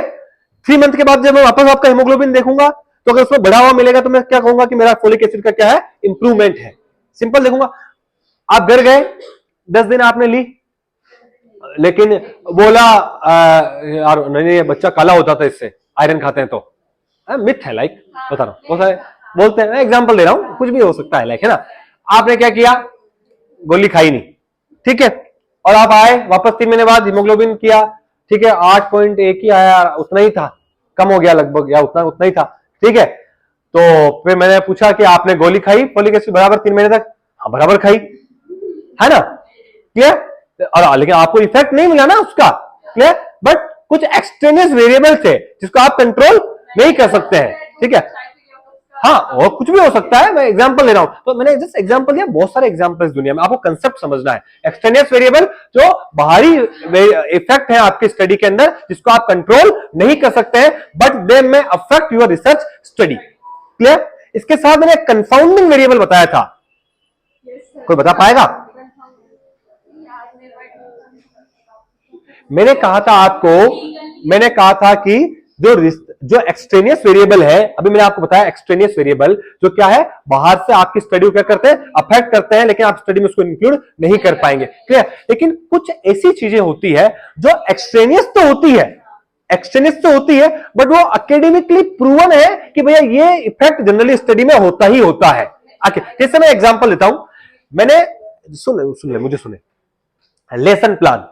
3 मंथ के बाद जब मैं वापस आपका हीमोग्लोबिन देखूंगा, तो अगर उसमें बढ़ा हुआ मिलेगा तो मैं क्या कहूंगा कि मेरा फोलिक एसिड का क्या है, इंप्रूवमेंट है, सिंपल देखूंगा। आप घर गए, 10 दिन आपने ली, लेकिन बोला यार नहीं, बच्चा काला होता था इससे, आयरन खाते हैं तो, मिथ है, लाइक बता रहा हूं, बोलते हैं, एग्जाम्पल दे रहा हूं, कुछ भी हो सकता है, लाइक, है ना। आपने क्या किया, गोली खाई नहीं, ठीक है, और आप आए वापस 3 महीने बाद, हीमोग्लोबिन किया, ठीक है, 8.1 ही आया, उतना ही था, कम हो गया लगभग, या उतना उतना ही था, ठीक है। तो फिर मैंने पूछा कि आपने गोली खाई फोलिक एसिड बराबर 3 महीने तक, हाँ बराबर खाई, है ना, क्लियर। और लेकिन आपको इफेक्ट नहीं मिला ना उसका, क्लियर, बट कुछ एक्सटर्नल वेरिएबल थे जिसको आप कंट्रोल नहीं कर सकते हैं, ठीक है। हाँ, और कुछ भी हो सकता है, मैं एग्जांपल ले रहा हूं, तो मैंने जस्ट एग्जांपल दिया, बहुत सारे एग्जांपल्स दुनिया में, आपको कंसेप्ट समझना है। एक्सटेनियस वेरिएबल जो बाहरी इफेक्ट है आपके स्टडी के अंदर, जिसको आप कंट्रोल नहीं कर सकते हैं, बट दे में affect your research study, clear. इसके साथ मैंने कंफाउंडिंग वेरिएबल बताया था, कोई बता पाएगा? मैंने कहा था आपको, मैंने कहा था कि जो एक्सट्रेनियस वेरिएबल है, अभी मैंने आपको बताया एक्सट्रेनियस वेरिएबल जो क्या है, बाहर से आपकी स्टडी को क्या करते हैं, अफेक्ट करते हैं, लेकिन आप स्टडी में उसको इंक्लूड नहीं कर पाएंगे, क्लियर। लेकिन कुछ ऐसी चीजें होती है जो एक्सट्रेनियस तो होती है, एक्सट्रेनियस तो होती है, बट वो एकेडमिकली प्रूवन है कि भैया ये इफेक्ट जनरली स्टडी में होता ही होता है। जैसे मैं एग्जांपल देता हूं, मैंने सुन ले मुझे सुने, लेसन प्लान,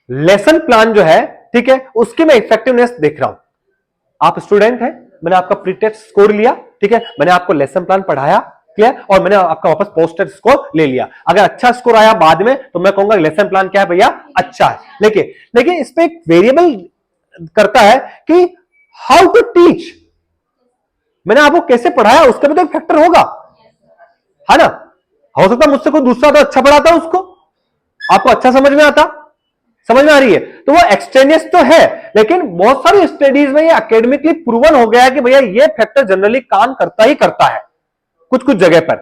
लेसन प्लान जो है, ठीक है, उसकी मैं इफेक्टिवनेस देख रहा हूं। आप स्टूडेंट हैं, मैंने आपका प्री टेस्ट स्कोर लिया, ठीक है, मैंने आपको लेसन प्लान पढ़ाया, क्लियर, और मैंने आपका वापस पोस्ट टेस्ट स्कोर ले लिया। अगर अच्छा स्कोर आया बाद में, तो मैं कहूंगा लेसन प्लान क्या है भैया, अच्छा है। लेकिन इसमें एक वेरिएबल करता है कि हाउ टू टीच, मैंने आपको कैसे पढ़ाया, उसका भी तो एक फैक्टर होगा, है ना। हो सकता है मुझसे कोई दूसरा तो अच्छा पढ़ाता, उसको आपको अच्छा समझ में आता, समझ में आ रही है, तो वो एक्सटेनियस तो है, लेकिन बहुत सारी स्टडीज में ये एकेडमिकली प्रूवन हो गया है कि भैया ये फैक्टर जनरली काम करता ही करता है, कुछ कुछ जगह पर,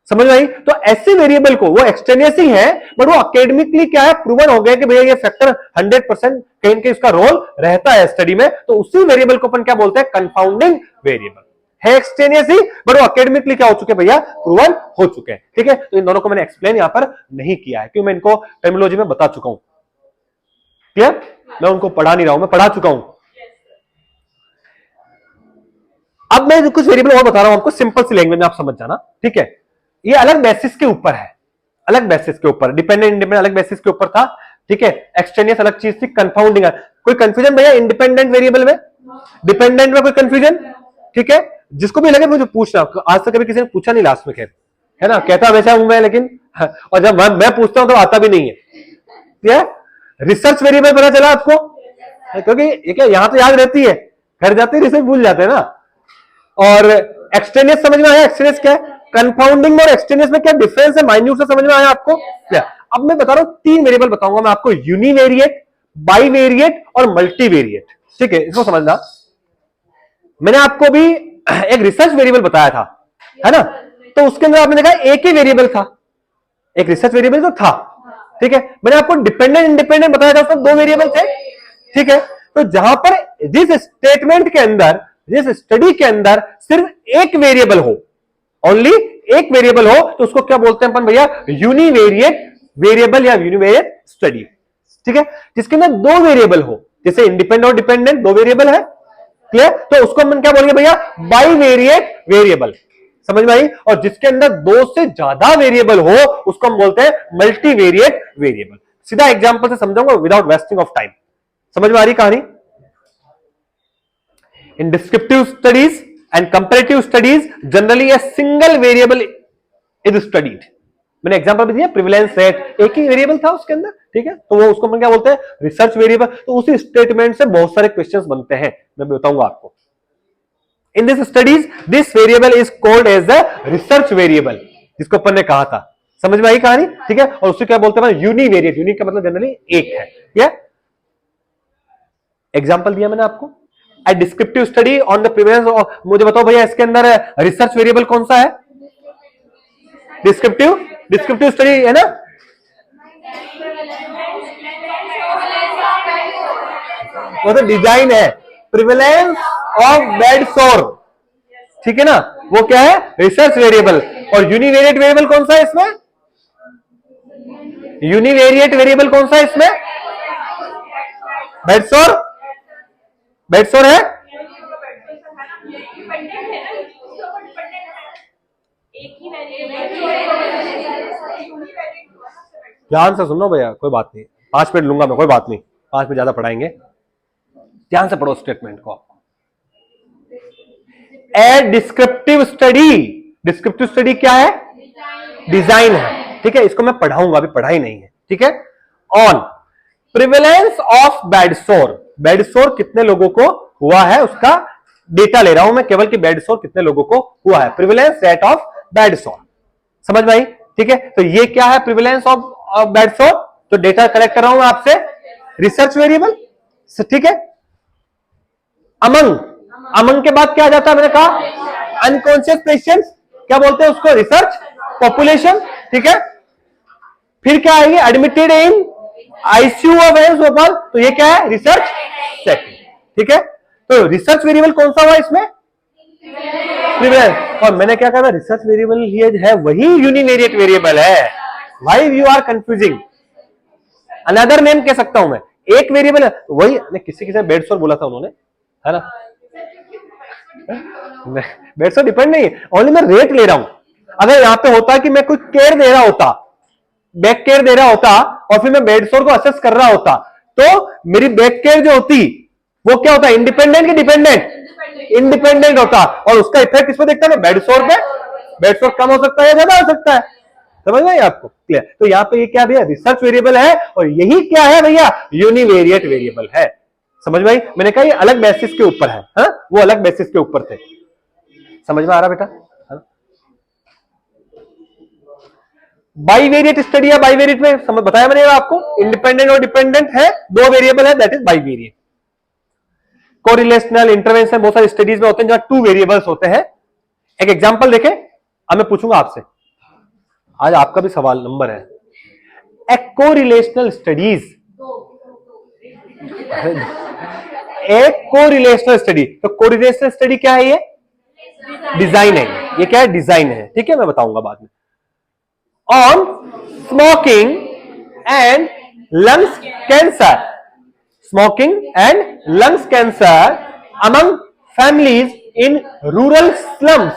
समझ में आई। तो ऐसे वेरिएबल को, वो एक्सटेनियस ही है, बट वो एकेडमिकली क्या है, प्रूवन हो गया कि भैया ये फैक्टर 100% कहीं ना कहीं इसका रोल रहता है स्टडी में, तो उसी वेरिएबल को अपन क्या बोलते हैं, कंफाउंडिंग वेरिएबल है, एक्सटेनियस ही, बट वो एकेडमिकली क्या हो चुके भैया, प्रूवन हो चुके हैं, ठीक है। तो इन दोनों को मैंने एक्सप्लेन यहां पर नहीं किया है, क्योंकि मैं इनको टर्मिनोलॉजी में बता चुका हूं, क्लियर, मैं उनको पढ़ा नहीं रहा हूं, मैं पढ़ा चुका हूं। अब मैं कुछ वेरिएबल और बता रहा हूं आपको, सिंपल सी लैंग्वेज में आप समझ जाना, ठीक है। ये अलग बेसिस के ऊपर है, अलग बेसिस के ऊपर, डिपेंडेंट इंडिपेंडेंट अलग बेसिस के ऊपर था, ठीक है। एक्सटेनियस अलग चीज थी, कंफाउंडिंग। कोई कंफ्यूजन भैया इंडिपेंडेंट वेरिएबल में, डिपेंडेंट में कोई कंफ्यूजन, ठीक है, जिसको भी लगे मुझे पूछना, आज तक कभी किसी ने पूछा नहीं लास्ट में, खैर, है ना, कहता वैसा हूं मैं, लेकिन और जब मैं पूछता हूं तो आता भी नहीं है, क्या रिसर्च वेरिएबल पता चला आपको, क्योंकि ये क्या यहां तो याद रहती है, घर जाते रिसर्च भूल जाते हैं ना। और एक्सटेनियस समझ में आया, एक्सटेनियस क्या है, कंफाउंडिंग और एक्सटेनियस में क्या डिफरेंस है, माइन्यूट से समझ में आया आपको। अब मैं बता रहा हूं 3 वेरिएबल बताऊंगा मैं आपको, यूनिवेरिएट, बाईवेरिएट और मल्टीवेरिएट, ठीक है, इसको समझना। मैंने आपको भी एक रिसर्च वेरिएबल बताया था, है ना, तो उसके अंदर आपने देखा एक ही वेरिएबल था, एक रिसर्च वेरिएबल तो था, ठीक है। मैंने आपको डिपेंडेंट इंडिपेंडेंट बताया था, उसमें 2 वेरिएबल थे, ठीक है। तो जहां पर जिस स्टेटमेंट के अंदर, जिस स्टडी के अंदर सिर्फ एक वेरिएबल हो, ओनली एक वेरिएबल हो, तो उसको क्या बोलते हैं अपन भैया, यूनिवेरिएट वेरिएबल या यूनिवेरिएट स्टडी, ठीक है। जिसके अंदर 2 वेरिएबल हो, जैसे इंडिपेंडेंट और डिपेंडेंट 2 वेरिएबल है, क्लियर? तो उसको हम क्या बोलेंगे भैया? Bivariate variable. समझ में आई? और जिसके अंदर दो से ज्यादा वेरिएबल हो उसको हम बोलते हैं मल्टीवेरिएट वेरिएबल। सीधा एग्जांपल से समझाऊंगा विदाउट वेस्टिंग ऑफ टाइम। समझ में आ रही कहानी? इन descriptive studies and comparative studies generally a single variable is studied. मैंने एग्जांपल भी दिया, प्रिविलेंस रेट, एक ही वेरिएबल था उसके अंदर, ठीक है? तो वो उसको हम क्या बोलते हैं? Research variable. तो उसी स्टेटमेंट से बहुत सारे क्वेश्चंस बनते हैं, मैं बताऊंगा आपको। In this studies this variable is called as the research variable, जिसको अपन ने कहा था। समझ में आई कहानी? ठीक है? और उससे क्या बोलते हैं? यूनिवेरिएट। यूनिक का मतलब जनरली एक है। क्या एग्जांपल दिया मैंने आपको? A descriptive study on the prevalence. मुझे बताओ भैया इसके अंदर रिसर्च वेरिएबल कौन सा है? डिस्क्रिप्टिव स्टडी है ना? वो तो डिजाइन है। प्रिविलेंस ऑफ बेड सोर, ठीक है ना? वो क्या है? Research variable. और यूनिवेरिएट वेरिएबल कौन सा है इसमें? यूनिवेरिएट वेरिएबल कौन सा है इसमें? बेड सोर। बेड सोर है? ध्यान से सुनो भैया, कोई बात नहीं, 5 मिनट लूंगा मैं, कोई बात नहीं, 5 मिनट ज्यादा पढ़ाएंगे। ध्यान से पढ़ो स्टेटमेंट को। ए डिस्क्रिप्टिव स्टडी। डिस्क्रिप्टिव स्टडी क्या है? डिजाइन है, ठीक है? इसको मैं पढ़ाऊंगा, अभी पढ़ाई नहीं है, ठीक है? ऑन प्रिविलेंस ऑफ बेड सोर। बेड सोर कितने लोगों को हुआ है उसका डेटा ले रहा हूं मैं केवल, कि बेड सोर कितने लोगों को हुआ है। प्रिविलेंस रेट ऑफ बेड सोर। समझ में आई? ठीक है? तो ये क्या है? प्रिविलेंस ऑफ बेड सोर। तो डेटा कलेक्ट कर रहा हूं आपसे, रिसर्च वेरिएबल, ठीक है? अमंग। अमंग के बाद क्या आ जाता है? मैंने कहा अनकॉन्शियस पेशेंट्स, क्या बोलते हैं उसको? रिसर्च पॉपुलेशन, ठीक है? फिर क्या आएगी? Admitted in ICU of AIIMS Bhopal, तो ये क्या है? रिसर्च सेटिंग, ठीक है? तो रिसर्च वेरिएबल कौन सा हुआ इसमें? प्रिविलेंस। और मैंने क्या कहा? रिसर्च वेरिएबल ये है वही यूनिवेरिएट वेरिएबल है। Why you are confusing? Another name कह सकता हूं मैं, एक वेरिएबल है वही। किसी बेड सोर बोला था उन्होंने, है ना? बेड सोर डिपेंड नहीं है, ओनली मैं रेट ले रहा हूं। अगर यहां पे होता कि मैं कुछ केयर दे रहा होता, बैक केयर दे रहा होता, और फिर मैं बेड सोर को असेस कर रहा होता, तो मेरी बैक केयर जो होती वो क्या होता? इंडिपेंडेंट कि डिपेंडेंट? इंडिपेंडेंट होता। और उसका इफेक्ट किस पे देखता है? बेड सोर पे। बेड सोर कम हो सकता है या ज्यादा हो सकता है? समझ में आपको? क्लियर? तो यहां पे ये क्या भैया? रिसर्च वेरिएबल है, और यही क्या है भैया? यूनिवेरिएट वेरिएबल है। समझ में आई? मैंने कहा ये अलग बेसिस के ऊपर है, हा? वो अलग बेसिस के ऊपर थे। समझ में आ रहा बेटा? बाइवेरिएट स्टडी है। बाइवेरिएट में समझ बताया मैंने आपको, इंडिपेंडेंट और डिपेंडेंट है, दो वेरिएबल है, that is bivariate. Correlational, intervention बहुत सारी स्टडीज में होते हैं जहां 2 वेरिएबल्स होते हैं। एक एग्जांपल देखें, अब मैं पूछूंगा आपसे, आज आपका भी सवाल नंबर है। ए कोरिलेशनल स्टडीज, एक कोरिलेशनल स्टडी। तो कोरिलेशनल स्टडी क्या है? ये डिजाइन है। ये क्या है? डिजाइन है, ठीक है? मैं बताऊंगा बाद में। On smoking and lungs cancer. Smoking and lungs cancer among families in rural slums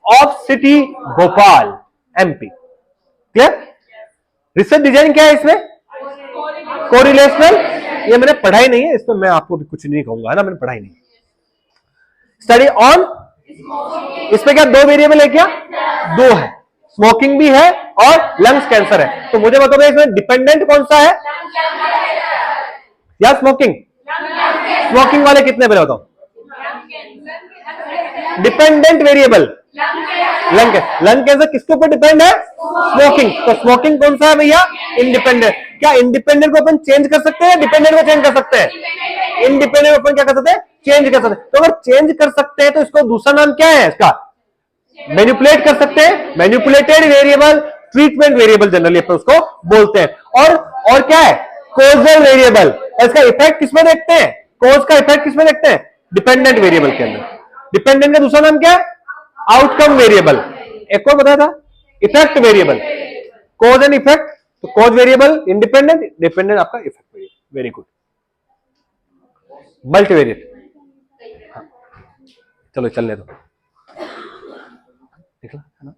of city Bhopal, MP. Clear? Research design क्या है इसमें? कोरिलेशनल। ये मैंने पढ़ाई नहीं है, इसमें मैं आपको भी कुछ नहीं कहूंगा, है ना? मैंने पढ़ाई नहीं। स्टडी ऑन, इसमें क्या 2 वेरिएबल है? क्या 2 है? स्मोकिंग भी है और लंग्स कैंसर है। तो मुझे बताओ इसमें डिपेंडेंट कौन सा है? या स्मोकिंग? स्मोकिंग वाले कितने पहले बताओ? डिपेंडेंट वेरिएबल लंग कैंसर किसके ऊपर डिपेंड है? स्मोकिंग। तो स्मोकिंग कौन सा है भैया? इंडिपेंडेंट। क्या इंडिपेंडेंट को अपन चेंज कर सकते हैं? डिपेंडेंट को चेंज कर सकते हैं? इंडिपेंडेंट को अपन क्या कर सकते हैं? चेंज कर सकते हैं। तो अगर चेंज कर सकते हैं तो इसको दूसरा नाम क्या है इसका? मैनिपुलेट कर सकते हैं, manipulated variable, treatment variable generally अपन उसको बोलते हैं। और क्या है? Causal variable. इसका इफेक्ट किसमें देखते हैं? कोज का इफेक्ट किसमें देखते हैं? डिपेंडेंट वेरिएबल के अंदर। डिपेंडेंट का दूसरा नाम क्या है? Outcome variable. एक और बताया था, effect variable. Cause and effect. तो कोज वेरिएबल इंडिपेंडेंट, डिपेंडेंट आपका effect variable. Very good. Multivariate. चलो चलने दो, निकला है ना।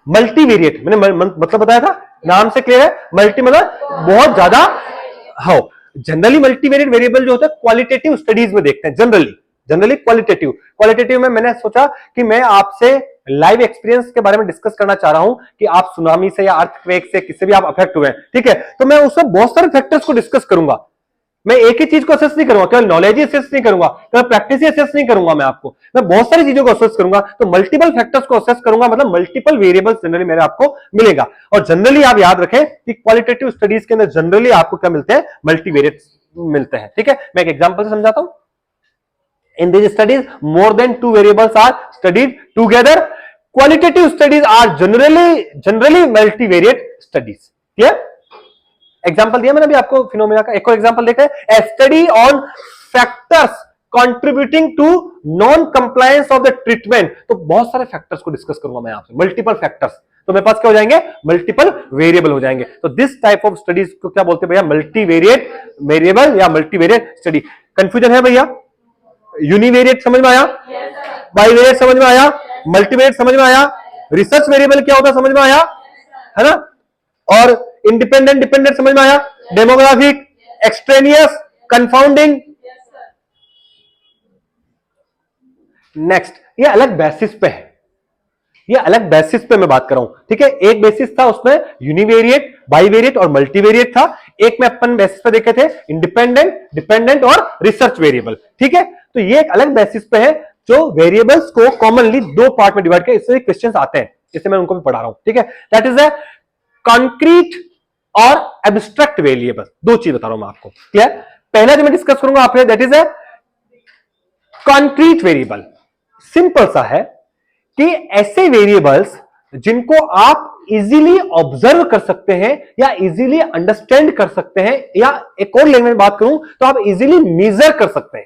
मल्टीवेरिएट मैंने मतलब बताया था, नाम से क्लियर है। मल्टी मतलब बहुत ज्यादा। हाँ, जनरली मल्टीवेरिएट वेरिएबल जो होता है क्वालिटेटिव स्टडीज में देखते हैं, जनरली क्वालिटेटिव में मैंने सोचा कि मैं आपसे लाइव एक्सपीरियंस के बारे में डिस्कस करना चाह रहा हूं कि आप सुनामी से या अर्थक्वेक से किसी भी आप अफेक्ट हुए हैं, ठीक है, तो मैं उसमें बहुत सारे फैक्टर्स को डिस्कस करूंगा। मैं एक ही चीज को असेस नहीं करूंगा, केवल नॉलेज ही असेस नहीं करूंगा, केवल प्रैक्टिस ही असेस नहीं करूंगा, मैं बहुत सारी चीजों को असेस करूंगा। तो मल्टीपल फैक्टर्स को असेस करूंगा, मतलब मल्टीपल वेरिएबल्स जनरली मेरे आपको मिलेगा। और जनरली आप याद रखें कि क्वालिटेटिव स्टडीज के अंदर जनरली आपको क्या मिलते हैं, मल्टीवेरिएट मिलते हैं, ठीक है। मैं एक एग्जांपल से समझाता हूं। In this studies more than 2 variables are studied together. Qualitative studies are generally multivariate studies. Clear? Example दिया मैंने अभी आपको फिनोमेना का। एक और एग्जांपल देखते हैं, a study on factors contributing to non compliance of the treatment. तो बहुत सारे फैक्टर्स को डिस्कस करूंगा मैं आपसे, मल्टीपल फैक्टर्स। तो मेरे पास क्या हो जाएंगे, मल्टीपल वेरिएबल हो जाएंगे। तो दिस टाइप ऑफ स्टडीज को क्या बोलते हैं भैया, मल्टीवेरिएट वेरिएबल या मल्टीवेरिएट स्टडी। कंफ्यूजन है भैया? यूनिवेरिएट समझ में आया? बाईवेरिएट समझ में आया? मल्टीवेरिएट समझ में आया? रिसर्च वेरिएबल क्या होता है समझ में आया, है ना? और इंडिपेंडेंट डिपेंडेंट समझ में आया? Demographic, extraneous, confounding. नेक्स्ट, ये अलग बेसिस पे है, ये अलग बेसिस पे मैं बात कर रहा हूं, ठीक है। एक बेसिस था उसमें यूनिवेरिएट, बाईवेरिएट और मल्टीवेरिएट था। एक में अपन बेसिस पे देखे थे इंडिपेंडेंट, डिपेंडेंट और रिसर्च वेरिएबल, ठीक है। तो ये एक अलग बेसिस पे है जो वेरिएबल्स को कॉमनली 2 पार्ट में डिवाइड किया। इससे क्वेश्चंस आते हैं, इससे मैं उनको भी पढ़ा रहा हूं, ठीक है। दैट इज ए कॉन्क्रीट और एब्स्ट्रैक्ट वेरिएबल। 2 चीज बता रहा हूं मैं आपको, क्लियर? पहला जो मैं डिस्कस करूंगा आपसे, that is a concrete variable. Simple सा है कि ऐसे वेरिएबल्स जिनको आप इजीली ऑब्जर्व कर सकते हैं या इजीली अंडरस्टैंड कर सकते हैं, या एक और लैंग्वेज में बात करूं तो आप इजीली मेजर कर सकते हैं,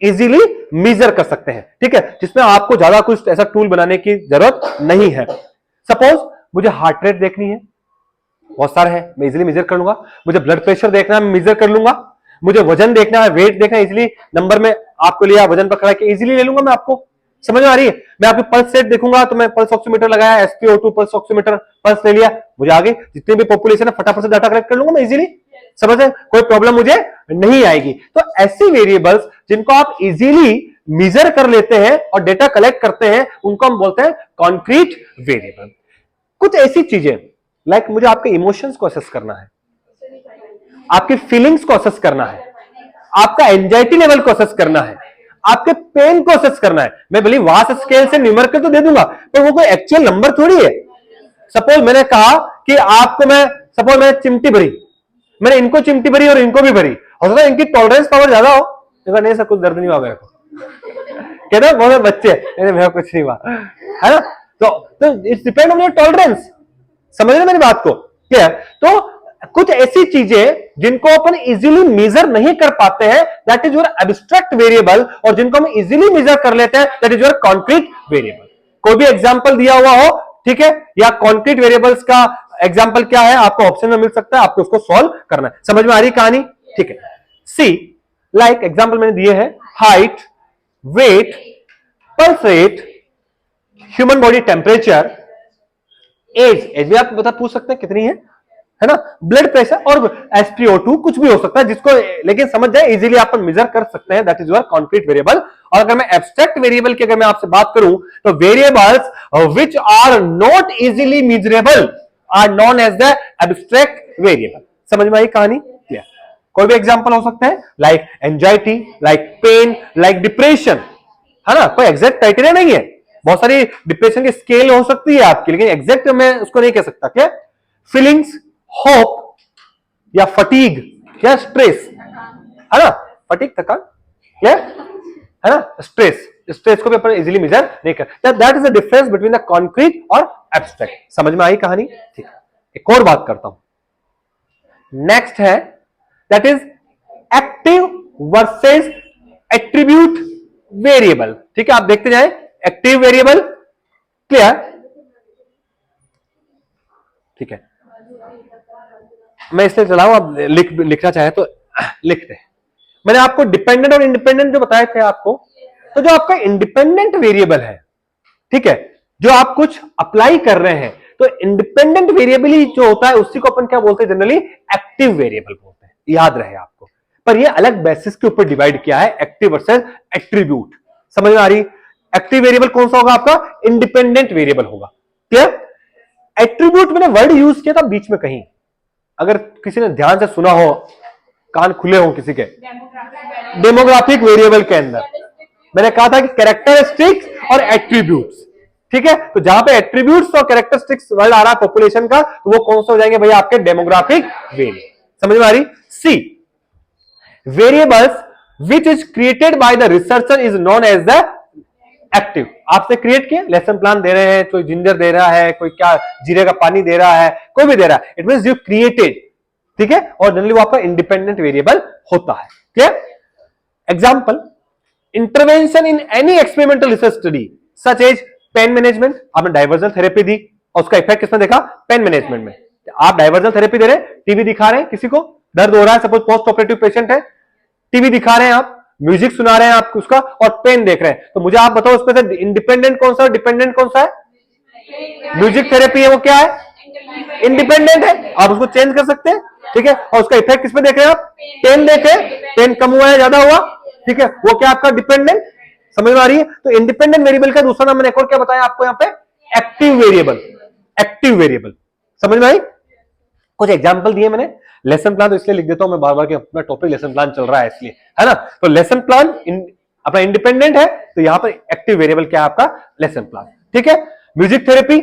इजीली मेजर कर सकते हैं, ठीक है, जिसमें आपको ज्यादा कुछ ऐसा टूल बनाने की जरूरत नहीं है। सपोज मुझे हार्ट रेट देखनी है, बहुत सारे हैं, मैं इजीली मेजर कर लूंगा। मुझे ब्लड प्रेशर देखना है, मैं मेजर कर लूंगा। मुझे वजन देखना है, वेट देखना है, इजीली नंबर में आपको लिया, वजन पर खड़ा के इजीली ले लूंगा मैं। आपको समझ में आ रही है? मैं आपकी पल्स रेट देखूंगा तो मैं पल्स ऑक्सीमीटर लगाया, एसपीओ2 पल्स ऑक्सीमीटर, पल्स ले लिया, मुझे आगे जितनी भी पॉपुलेशन है फटाफट से डाटा कलेक्ट कर लूंगा मैं इजीली। समझ में? कोई प्रॉब्लम मुझे नहीं आएगी। तो ऐसी वेरिएबल्स जिनको आप इजीली मेजर कर लेते हैं और डेटा कलेक्ट करते हैं, उनको हम बोलते हैं कॉन्क्रीट वेरिएबल। कुछ ऐसी चीजें लाइक मुझे आपके इमोशंस को असेस करना है, आपकी फीलिंग्स को असेस करना है, आपका एंजाइटी लेवल को असेस करना है, आपके पेन को असेस करना है। मैं भले वास्ट स्केल से न्यूमेरिकल तो दे दूंगा, पर वो कोई एक्चुअल नंबर थोड़ी है। सपोज मैंने कहा कि आपको सपोज मैंने चिमटी भरी, मैंने इनको चिमटी भरी और इनको भी भरी, हो सकता है इनकी टॉलरेंस पावर ज्यादा हो। देखा नहीं सर, कुछ दर्द नहीं हुआ मेरे को, कहते हैं बहुत बच्चे, मेरा कुछ नहीं हुआ, है ना। तो it's depend on your tolerance. समझ रहे मेरी बात को? क्या? तो कुछ ऐसी चीजें जिनको अपन इजीली मेजर नहीं कर पाते हैं, that is your abstract variable, और जिनको हम इजीली मेजर कर लेते हैं, that is your concrete variable. कोई भी एग्जांपल दिया हुआ हो, ठीक है, या कॉन्क्रीट वेरिएबल्स का एग्जांपल क्या है आपको ऑप्शन में मिल सकता है, आपको उसको सॉल्व करना है। समझ में आ रही कहानी? ठीक है। सी लाइक एग्जांपल मैंने दिए हैं, height, weight, pulse rate, human body temperature, age भी आप बता पूछ सकते हैं कितनी है ना, ब्लड प्रेशर और एसपीओ2, कुछ भी हो सकता है जिसको, लेकिन समझ जाए इजीली आप मेजर कर सकते हैं, that is your concrete variable. और अगर मैं एब्स्ट्रैक्ट वेरिएबल की अगर मैं आपसे बात करूं तो variables which are not easily measurable are known as the abstract variable. समझ में आई कहानी? क्लियर? कोई भी एग्जांपल हो सकता है, like anxiety, like pain, like depression, है ना। कोई एग्जैक्ट क्राइटेरिया नहीं है, बहुत सारी डिप्रेशन की स्केल हो सकती है आपकी, लेकिन एग्जैक्ट मैं उसको नहीं कह सकता। क्या? फीलिंग्स, होप या फटीग या स्ट्रेस, है ना, फटीग थकान, क्या है ना, स्ट्रेस को भी अपन इजीली मेजर नहीं कर। That is the difference between the concrete और एब्स्ट्रैक्ट। समझ में आई कहानी? ठीक है। एक और बात करता हूं, नेक्स्ट है that is active versus attribute variable. ठीक है, आप देखते जाए, एक्टिव वेरिएबल, क्लियर? ठीक है, मैं इसलिए चलाऊं, आप लिखना चाहे तो लिख दे। मैंने आपको डिपेंडेंट और इंडिपेंडेंट जो बताए थे आपको, तो जो आपका इंडिपेंडेंट वेरिएबल है, ठीक है, जो आप कुछ अप्लाई कर रहे हैं, तो इंडिपेंडेंट वेरिएबल ही जो होता है उसी को अपन क्या बोलते हैं, जनरली एक्टिव वेरिएबल बोलते हैं, याद रहे आपको। पर ये अलग बेसिस के ऊपर डिवाइड किया है, एक्टिव वर्सेस एट्रीब्यूट। समझ में आ रही? एक्टिव वेरिएबल कौन सा होगा आपका? इंडिपेंडेंट वेरिएबल होगा। क्लियर? एट्रीब्यूट मैंने वर्ड यूज किया था बीच में कहीं, अगर किसी ने ध्यान से सुना हो, कान खुले हो किसी के, डेमोग्राफिक वेरिएबल के अंदर मैंने कहा था कि कैरेक्टरिस्टिक्स और एट्रीब्यूट्स, ठीक है। तो जहां पे एट्रीब्यूट्स और कैरेक्टरिस्टिक्स वर्ड आ रहा है पॉपुलेशन का, तो वो कौन से हो जाएंगे भैया? आपके डेमोग्राफिक वेरिएबल। समझ में आ रही? See, variables which is created by the researcher is known as the active. आपसे क्रिएट किया, लेसन प्लान दे रहे हैं, कोई जिंजर दे रहा है, कोई क्या जीरे का पानी दे रहा है, कोई भी दे रहा है, इट मींस यू क्रिएटेड, ठीक है। और जनरली वो आपका इंडिपेंडेंट वेरिएबल होता है। Clear? Example, intervention in any experimental research study such as pain management. आपने डाइवर्जन थेरेपी दी और उसका इफेक्ट किसमें देखा? पेन मैनेजमेंट में। आप डाइवर्जन थेरेपी दे रहे हैं, टीवी दिखा रहे हैं, किसी को दर्द हो रहा है, सपोज पोस्ट ऑपरेटिव पेशेंट है, टीवी दिखा रहे हैं आप, म्यूजिक सुना रहे हैं आप उसका, और पेन देख रहे हैं, तो मुझे आप बताओ उसमें से इंडिपेंडेंट कौन सा है, डिपेंडेंट कौन सा है? म्यूजिक थेरेपी है, वो क्या है? इंडिपेंडेंट है, आप उसको चेंज कर सकते हैं, ठीक है। और उसका इफेक्ट किसमें देख रहे हैं आप? पेन देखे, पेन कम हुआ है, ज्यादा हुआ, ठीक है, वो क्या आपका डिपेंडेंट। समझ में आ रही है? तो इंडिपेंडेंट वेरिएबल का दूसरा नाम मैंने एक और क्या बताया आपको यहाँ पे? Active variable. एक्टिव वेरिएबल, समझ में आई? कुछ एग्जांपल दिए मैंने। लेसन प्लान तो इसलिए लिख देता हूं मैं बार बार कि अपना टॉपिक लेसन प्लान चल रहा है इसलिए, है ना। तो लेसन प्लान अपना इंडिपेंडेंट है, तो यहां पर एक्टिव वेरिएबल क्या है आपका? लेसन प्लान, ठीक है। म्यूजिक थेरेपी,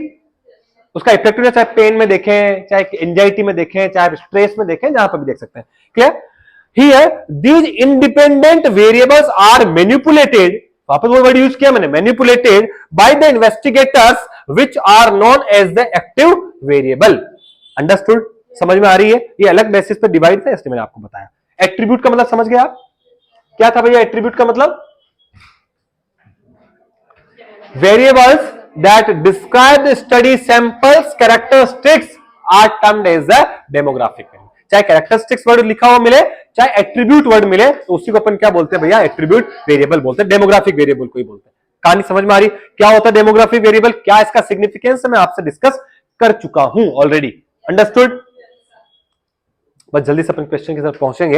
उसका इफेक्टिवनेस चाहे पेन में देखें, चाहे एंजाइटी में देखें, चाहे स्ट्रेस में देखें, जहां पर भी देख सकते हैं। Clear? Here these independent variables are manipulated, वापस वो वर्ड यूज किया मैंने, manipulated by the investigators which are known as the active variable. Understood? समझ में आ रही है? ये अलग बेसिस पे डिवाइड था, इसलिए मैंने आपको बताया। एट्रीब्यूट का मतलब समझ गए आप? क्या था भैया एट्रीब्यूट का मतलब? Variables that describe the study samples characteristics are termed as the demographic value। चाहे कैरेक्टरिस्टिक्स वर्ड लिखा हुआ मिले, चाहे एट्रीब्यूट वर्ड मिले, तो उसी को अपन क्या बोलते हैं भैया? एट्रीब्यूट वेरिएबल बोलते हैं, डेमोग्राफिक वेरिएबल को ही बोलते हैं। कहानी समझ में आ रही? क्या होता है डेमोग्राफिक वेरिएबल, क्या इसका सिग्निफिकेंस मैं आपसे डिस्कस कर चुका हूं ऑलरेडी। अंडरस्टूड? बस जल्दी से अपन क्वेश्चन के साथ पहुंचेंगे।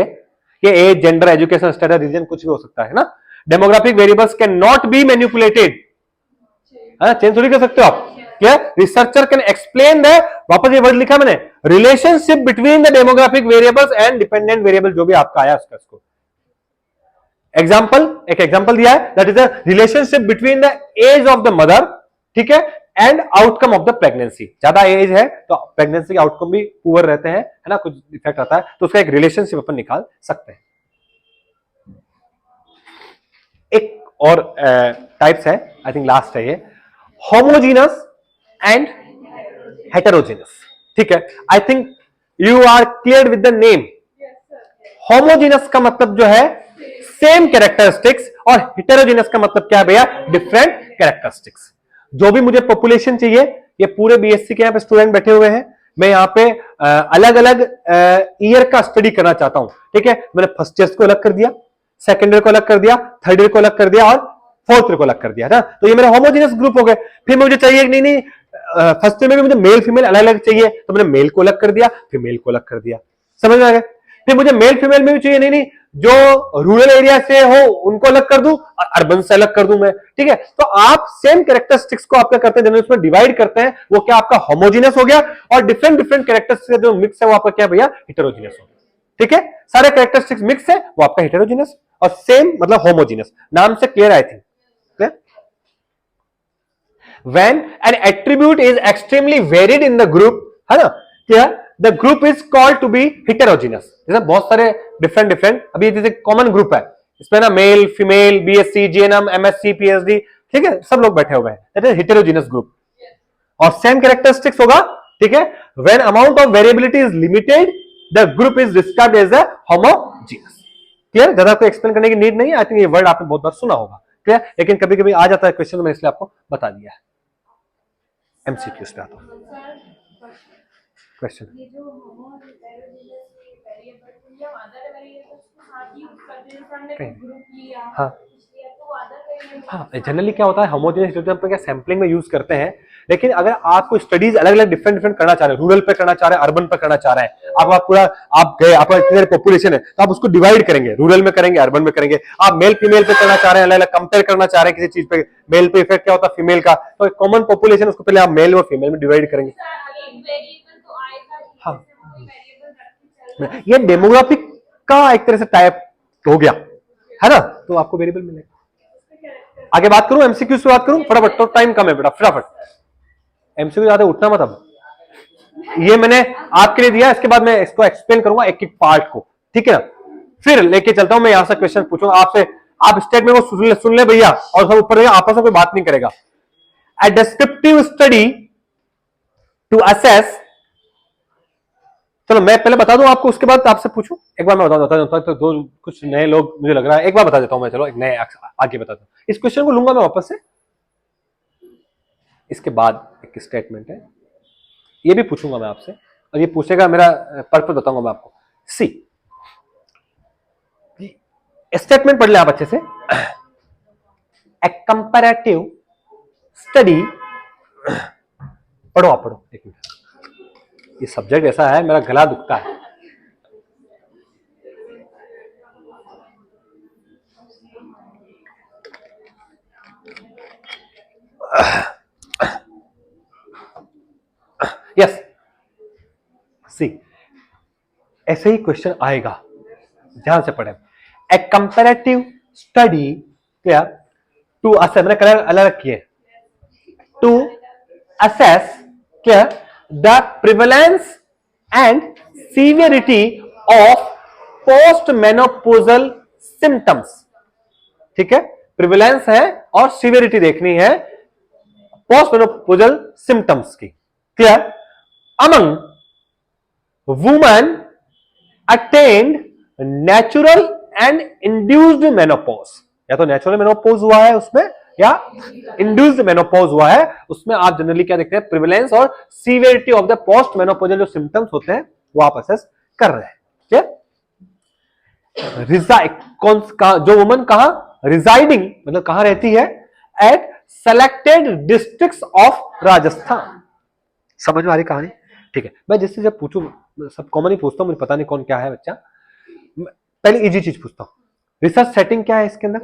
ये age, gender, education, status, region कुछ भी हो सकता है ना। Demographic variables can not be manipulated, change थोड़ी कर सकते हो आप। क्या? रिसर्चर कैन एक्सप्लेन द, वापस ये वर्ड लिखा मैंने, relationship between the demographic variables and dependent variable, जो भी आपका आया उसका इसको एग्जांपल, एक एग्जांपल दिया है, that is the relationship between the age of the mother, ठीक है, and outcome of the pregnancy. ज्यादा एज है तो प्रेगनेंसी के आउटकम भी पुअर रहते हैं, है ना, कुछ इफेक्ट आता है, तो उसका एक रिलेशनशिप अपन निकाल सकते हैं। एक और टाइप्स है, आई थिंक लास्ट है ये, होमोजीनस एंड हेटेरोजीनस, ठीक है। I think you are clear with the name. Homogeneous का मतलब जो है सेम कैरेक्टरिस्टिक्स, और हेटेरोजीनस का मतलब क्या है भैया? Different characteristics. जो भी मुझे पॉपुलेशन चाहिए, ये पूरे बीएससी के यहाँ पे स्टूडेंट बैठे हुए हैं, मैं यहाँ पे अलग अलग ईयर का स्टडी करना चाहता हूं, ठीक है। मैंने फर्स्ट ईयर को अलग कर दिया, सेकेंड ईयर को अलग कर दिया, थर्ड ईयर को अलग कर दिया, और फोर्थ ईयर को अलग कर दिया ना, तो ये मेरे होमोजीनियस ग्रुप हो गए। फिर मुझे चाहिए नहीं नहीं फर्स्ट ईयर में भी मुझे मेल फीमेल अलग अलग चाहिए, तो मैंने मेल को अलग कर दिया, फीमेल को अलग कर दिया। समझ में आ गया? फिर मुझे मेल फीमेल में भी चाहिए, नहीं नहीं जो रूरल एरिया से हो उनको अलग कर दूं और अर्बन से अलग कर दूं मैं, ठीक है। तो आप सेम कैरेक्टरिस्टिक्स को आप क्या करते हैं, जनरली उसमें डिवाइड करते हैं, वो क्या आपका होमोजीनियस हो गया, और डिफरेंट डिफरेंट कैरेक्टरिस्टिक्स जो मिक्स है वो आपका क्या भैया? हेटेरोजीनियस हो गया, ठीक है। सारे कैरेक्टरिस्टिक्स मिक्स है वो आपका हेटेरोजीनियस, और सेम मतलब होमोजीनियस। नाम से clear I think? When an attribute is extremely varied in the group, है ना, क्या the group is called to be heterogeneous। जैसे बहुत सारे डिफरेंट, अभी जैसे कॉमन ग्रुप है इसमें ना, male female, BSc, GNM, MSc, PhD, ठीक है, सब लोग बैठे हुए हैं, दैट इज हेटेरोजेनस ग्रुप, और सेम कैरेक्टरिस्टिक्स होगा, ठीक है। When amount of variability is limited, the group is described as a homogeneous। Clear? ज्यादा कोई एक्सप्लेन करने की नीड नहीं है, आई थिंक ये वर्ड आपने बहुत बार सुना होगा, क्लियर। लेकिन कभी कभी आ जाता है क्वेश्चन, तो मैंने इसलिए आपको बता दिया है। एमसीक्यूज पे आता हूं क्वेश्चन। हाँ हाँ, जनरली क्या होता है होमोजेनियस डेटा पे क्या सैम्पलिंग में यूज करते हैं, लेकिन अगर आपको स्टडीज अलग अलग डिफरेंट डिफरेंट करना चाह रहे हैं, रूरल पे करना चाह रहे हैं, अर्बन पे करना चाह रहे हैं, आप पूरा आप गए, आपका इतनी पॉपुलेशन है तो आप उसको डिवाइड करेंगे, रूरल में करेंगे, अर्बन में करेंगे, आप मेल फीमेल पे करना चाह रहे हैं, अलग अलग कंपेयर करना चाह रहे हैं किसी चीज पे, मेल पे इफेक्ट क्या होता है फीमेल का, तो कॉमन पॉपुलेशन उसको पहले आप मेल और फीमेल में डिवाइड करेंगे। हाँ, ये डेमोग्राफिक का एक तरह से टाइप हो गया है ना, तो आपको वेरिएबल मिलेगा। आगे बात करूं, एमसीक्यू से बात करूं फटाफट, तो टाइम कम है बेटा, फटाफट एमसीक्यू ज्यादा उठना मत। अब ये मैंने आपके लिए दिया, इसके बाद मैं इसको एक्सप्लेन करूंगा एक एक पार्ट को, ठीक है ना, फिर लेके चलता हूं मैं यहां से क्वेश्चन पूछूंगा आपसे, आप स्टेटमेंट को सुन ले भैया, और सब ऊपर आपस में कोई बात नहीं करेगा। ए डिस्क्रिप्टिव स्टडी टू असेस, चलो मैं पहले बता दूं आपको, उसके बाद आपसे पूछूं, एक बार मैं बता देता हूं, तो दो कुछ नए लोग मुझे लग रहा है, एक बार बता देता हूं मैं, चलो एक नए आगे बताता हूं, इस क्वेश्चन को लूंगा मैं वापस से, इसके बाद एक स्टेटमेंट है, ये भी पूछूंगा मैं आपसे, और ये पूछेगा मेरा पर्पस बताऊंगा मैं आपको। सी स्टेटमेंट पढ़ ले आप अच्छे से, ए कंपैरेटिव स्टडी, पढ़ो आप पढ़ो, एक मिनट, ये सब्जेक्ट ऐसा है मेरा गला दुखता है। यस, सी ऐसे ही क्वेश्चन आएगा, ध्यान से पढ़े। ए कंपैरेटिव स्टडी क्या टू असेस, मैंने कलर अलग किए, टू असेस क्या the prevalence and severity of post menopausal symptoms, ठीक है, प्रिवलेंस है और सीवियरिटी देखनी है पोस्ट मेनोपोजल सिम्टम्स की, क्या among women attend natural and induced menopause, या तो नेचुरल मेनोपॉज हुआ है उसमें या इंड्यूस्ड मेनोपॉज हुआ है उसमें, आप जनरली क्या देखते हैं प्रिवलेंस और severity of the post menopausal जो सिम्टम्स होते हैं वो आप असेस कर रहे हैं, ठीक है। जो वुमन कहां रिजाइडिंग, मतलब कहां रहती है, at selected districts of Rajasthan, समझ में आ रही कहानी, ठीक है। मैं जिससे जब पूछूं, सब कॉमन ही पूछता हूं, मुझे पता नहीं कौन क्या है बच्चा, पहले इजी चीज पूछता हूं, रिसर्च सेटिंग क्या है इसके अंदर,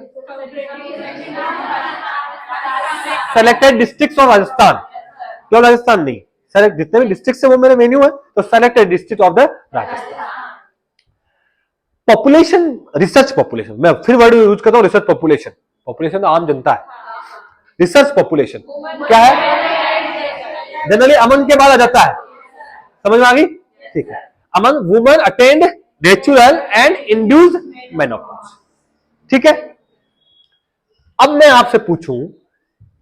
सेलेक्टेड डिस्ट्रिक्ट्स ऑफ राजस्थान, क्यों राजस्थान नहीं, सेलेक्ट जितने भी डिस्ट्रिक्ट है वो मेरे मेन्यू है, तो selected district of the Rajasthan. Population, research population, मैं फिर वर्ड यूज करता हूं रिसर्च पॉपुलेशन, पॉपुलेशन तो आम जनता है, रिसर्च पॉपुलेशन क्या है, जनरली अमन के बाद आ जाता है, समझ में आ गई, ठीक है, among women attend natural and induced menopause, ठीक है। अब मैं आपसे पूछूं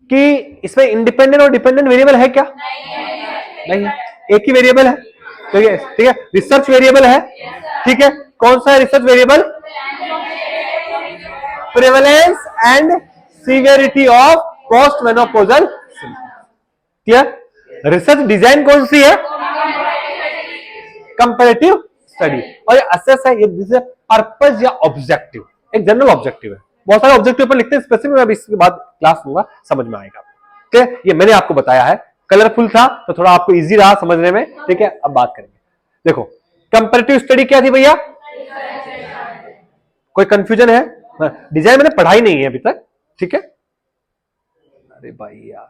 कि इसमें इंडिपेंडेंट और डिपेंडेंट वेरिएबल है क्या, नहीं है, एक ही वेरिएबल है, ठीक है, रिसर्च वेरिएबल है, ठीक है, कौन सा है research variable, prevalence and severity of post menopausal, clear. Research design कौन सी है, कंपैरेटिव स्टडी, और ये असेस है, ये पर्पस या ऑब्जेक्टिव, एक जनरल ऑब्जेक्टिव है, बहुत सारे ऑब्जेक्टिव पर लिखते हैं स्पेसिफिक, मैं इसके बाद क्लास लूंगा, समझ में आएगा, ठीक है। ये मैंने आपको बताया है, कलरफुल था तो थोड़ा आपको इजी रहा समझने में, ठीक है। अब बात करेंगे, देखो कंपैरेटिव स्टडी क्या थी भैया, कोई कंफ्यूजन है, डिजाइन मैंने पढ़ाई नहीं है अभी तक, ठीक है, अरे भाई यार,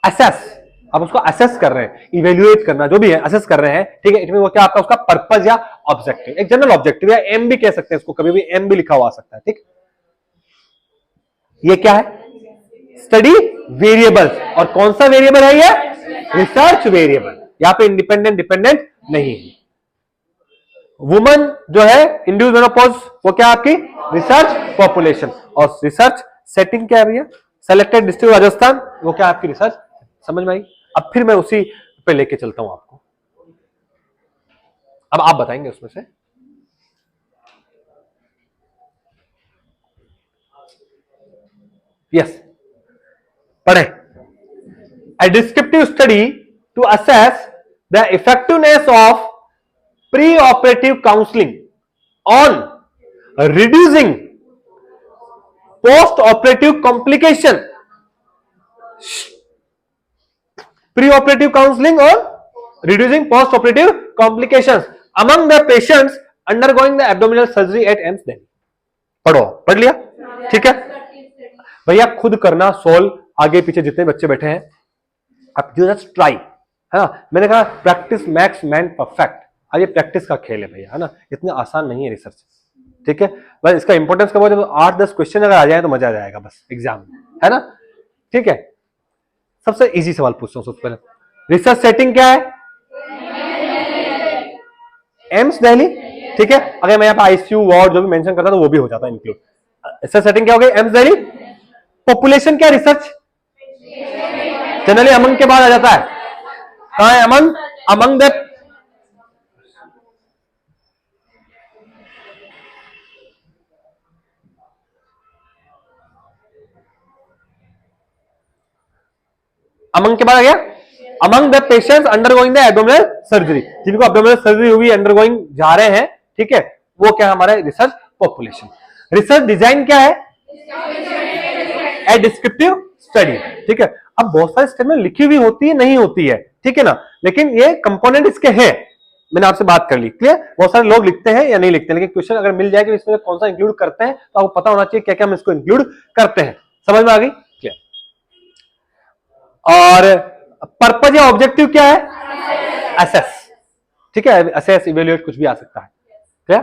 असेस, आप उसको असेस कर रहे हैं, इवेल्युएट करना जो भी है असेस कर रहे हैं, ठीक है, इसमें वो क्या आपका उसका पर्पस या ऑब्जेक्टिव, एक जनरल ऑब्जेक्टिव या एम भी कह सकते हैं इसको, कभी भी एम भी लिखा हुआ आ सकता है, ठीक। ये क्या है, स्टडी वेरिएबल, और कौन सा वेरिएबल है ये, रिसर्च वेरिएबल, यहां पे इंडिपेंडेंट डिपेंडेंट नहीं है। वुमन जो है इंड्यूस मेनोपॉज, वो क्या आपकी रिसर्च पॉपुलेशन, और रिसर्च सेटिंग क्या है भैया, सेलेक्टेड डिस्ट्रिक्ट राजस्थान, वो क्या आपकी रिसर्च, समझ में आई। अब फिर मैं उसी पे लेके चलता हूं आपको, अब आप बताएंगे उसमें से, यस पढ़े, a descriptive study to assess the effectiveness of pre operative counselling on reducing post operative complication, pre operative counselling on reducing post operative complications among the patients undergoing the abdominal surgery eight AIIMS Delhi. पढ़ो, पढ़ लिया? ठीक है भैया, खुद करना solve, आगे पीछे जितने बच्चे बैठे हैं आप जस्ट ट्राई, है ना। मैंने कहा प्रैक्टिस मैक्स मैन परफेक्ट, अब ये प्रैक्टिस का खेल है भैया, है ना, इतना आसान नहीं है रिसर्च। ठीक है, बस इसका इंपॉर्टेंस कब, जब 8-10 क्वेश्चन अगर आ जाए तो मजा आ जाएगा बस एग्जाम में, है ना। ठीक है, सबसे इजी सवाल पूछता हूं सबसे पहले, रिसर्च सेटिंग क्या है? एम्स दिल्ली। ठीक है, अगर मैं यहाँ पे आईसीयू वार्ड जो भी मेंशन करता तो वो भी हो जाता है इंक्लूड। रिसर्च सेटिंग क्या हो गई? एम्स दिल्ली। पॉपुलेशन क्या? रिसर्च जनरली अमंग के बाद आ जाता है, कहां है अमंग? अमंग द अमंग के बाद आ गया among the patients undergoing the abdominal surgery, जिनको एब्डोमिनल सर्जरी हुई, अंडरगोइंग जा रहे हैं, ठीक है, वो क्या हमारा रिसर्च पॉपुलेशन। रिसर्च डिजाइन क्या है? ए डिस्क्रिप्टिव स्टडी। ठीक है, अब बहुत सारी स्टेटमेंट लिखी हुई होती है, नहीं होती है, ठीक है ना, लेकिन ये कंपोनेंट इसके हैं, मैंने आपसे बात कर ली, क्लियर। बहुत सारे लोग लिखते हैं या नहीं लिखते हैं, लेकिन क्वेश्चन अगर मिल जाए कि इसमें कौन सा इंक्लूड करते हैं तो आपको पता होना चाहिए क्या क्या हम इसको इंक्लूड करते हैं। समझ में आ गई? क्लियर। और पर्पज या ऑब्जेक्टिव क्या है? असेस। ठीक है, असेस, इवेल्युएट, कुछ भी आ सकता है, क्लियर।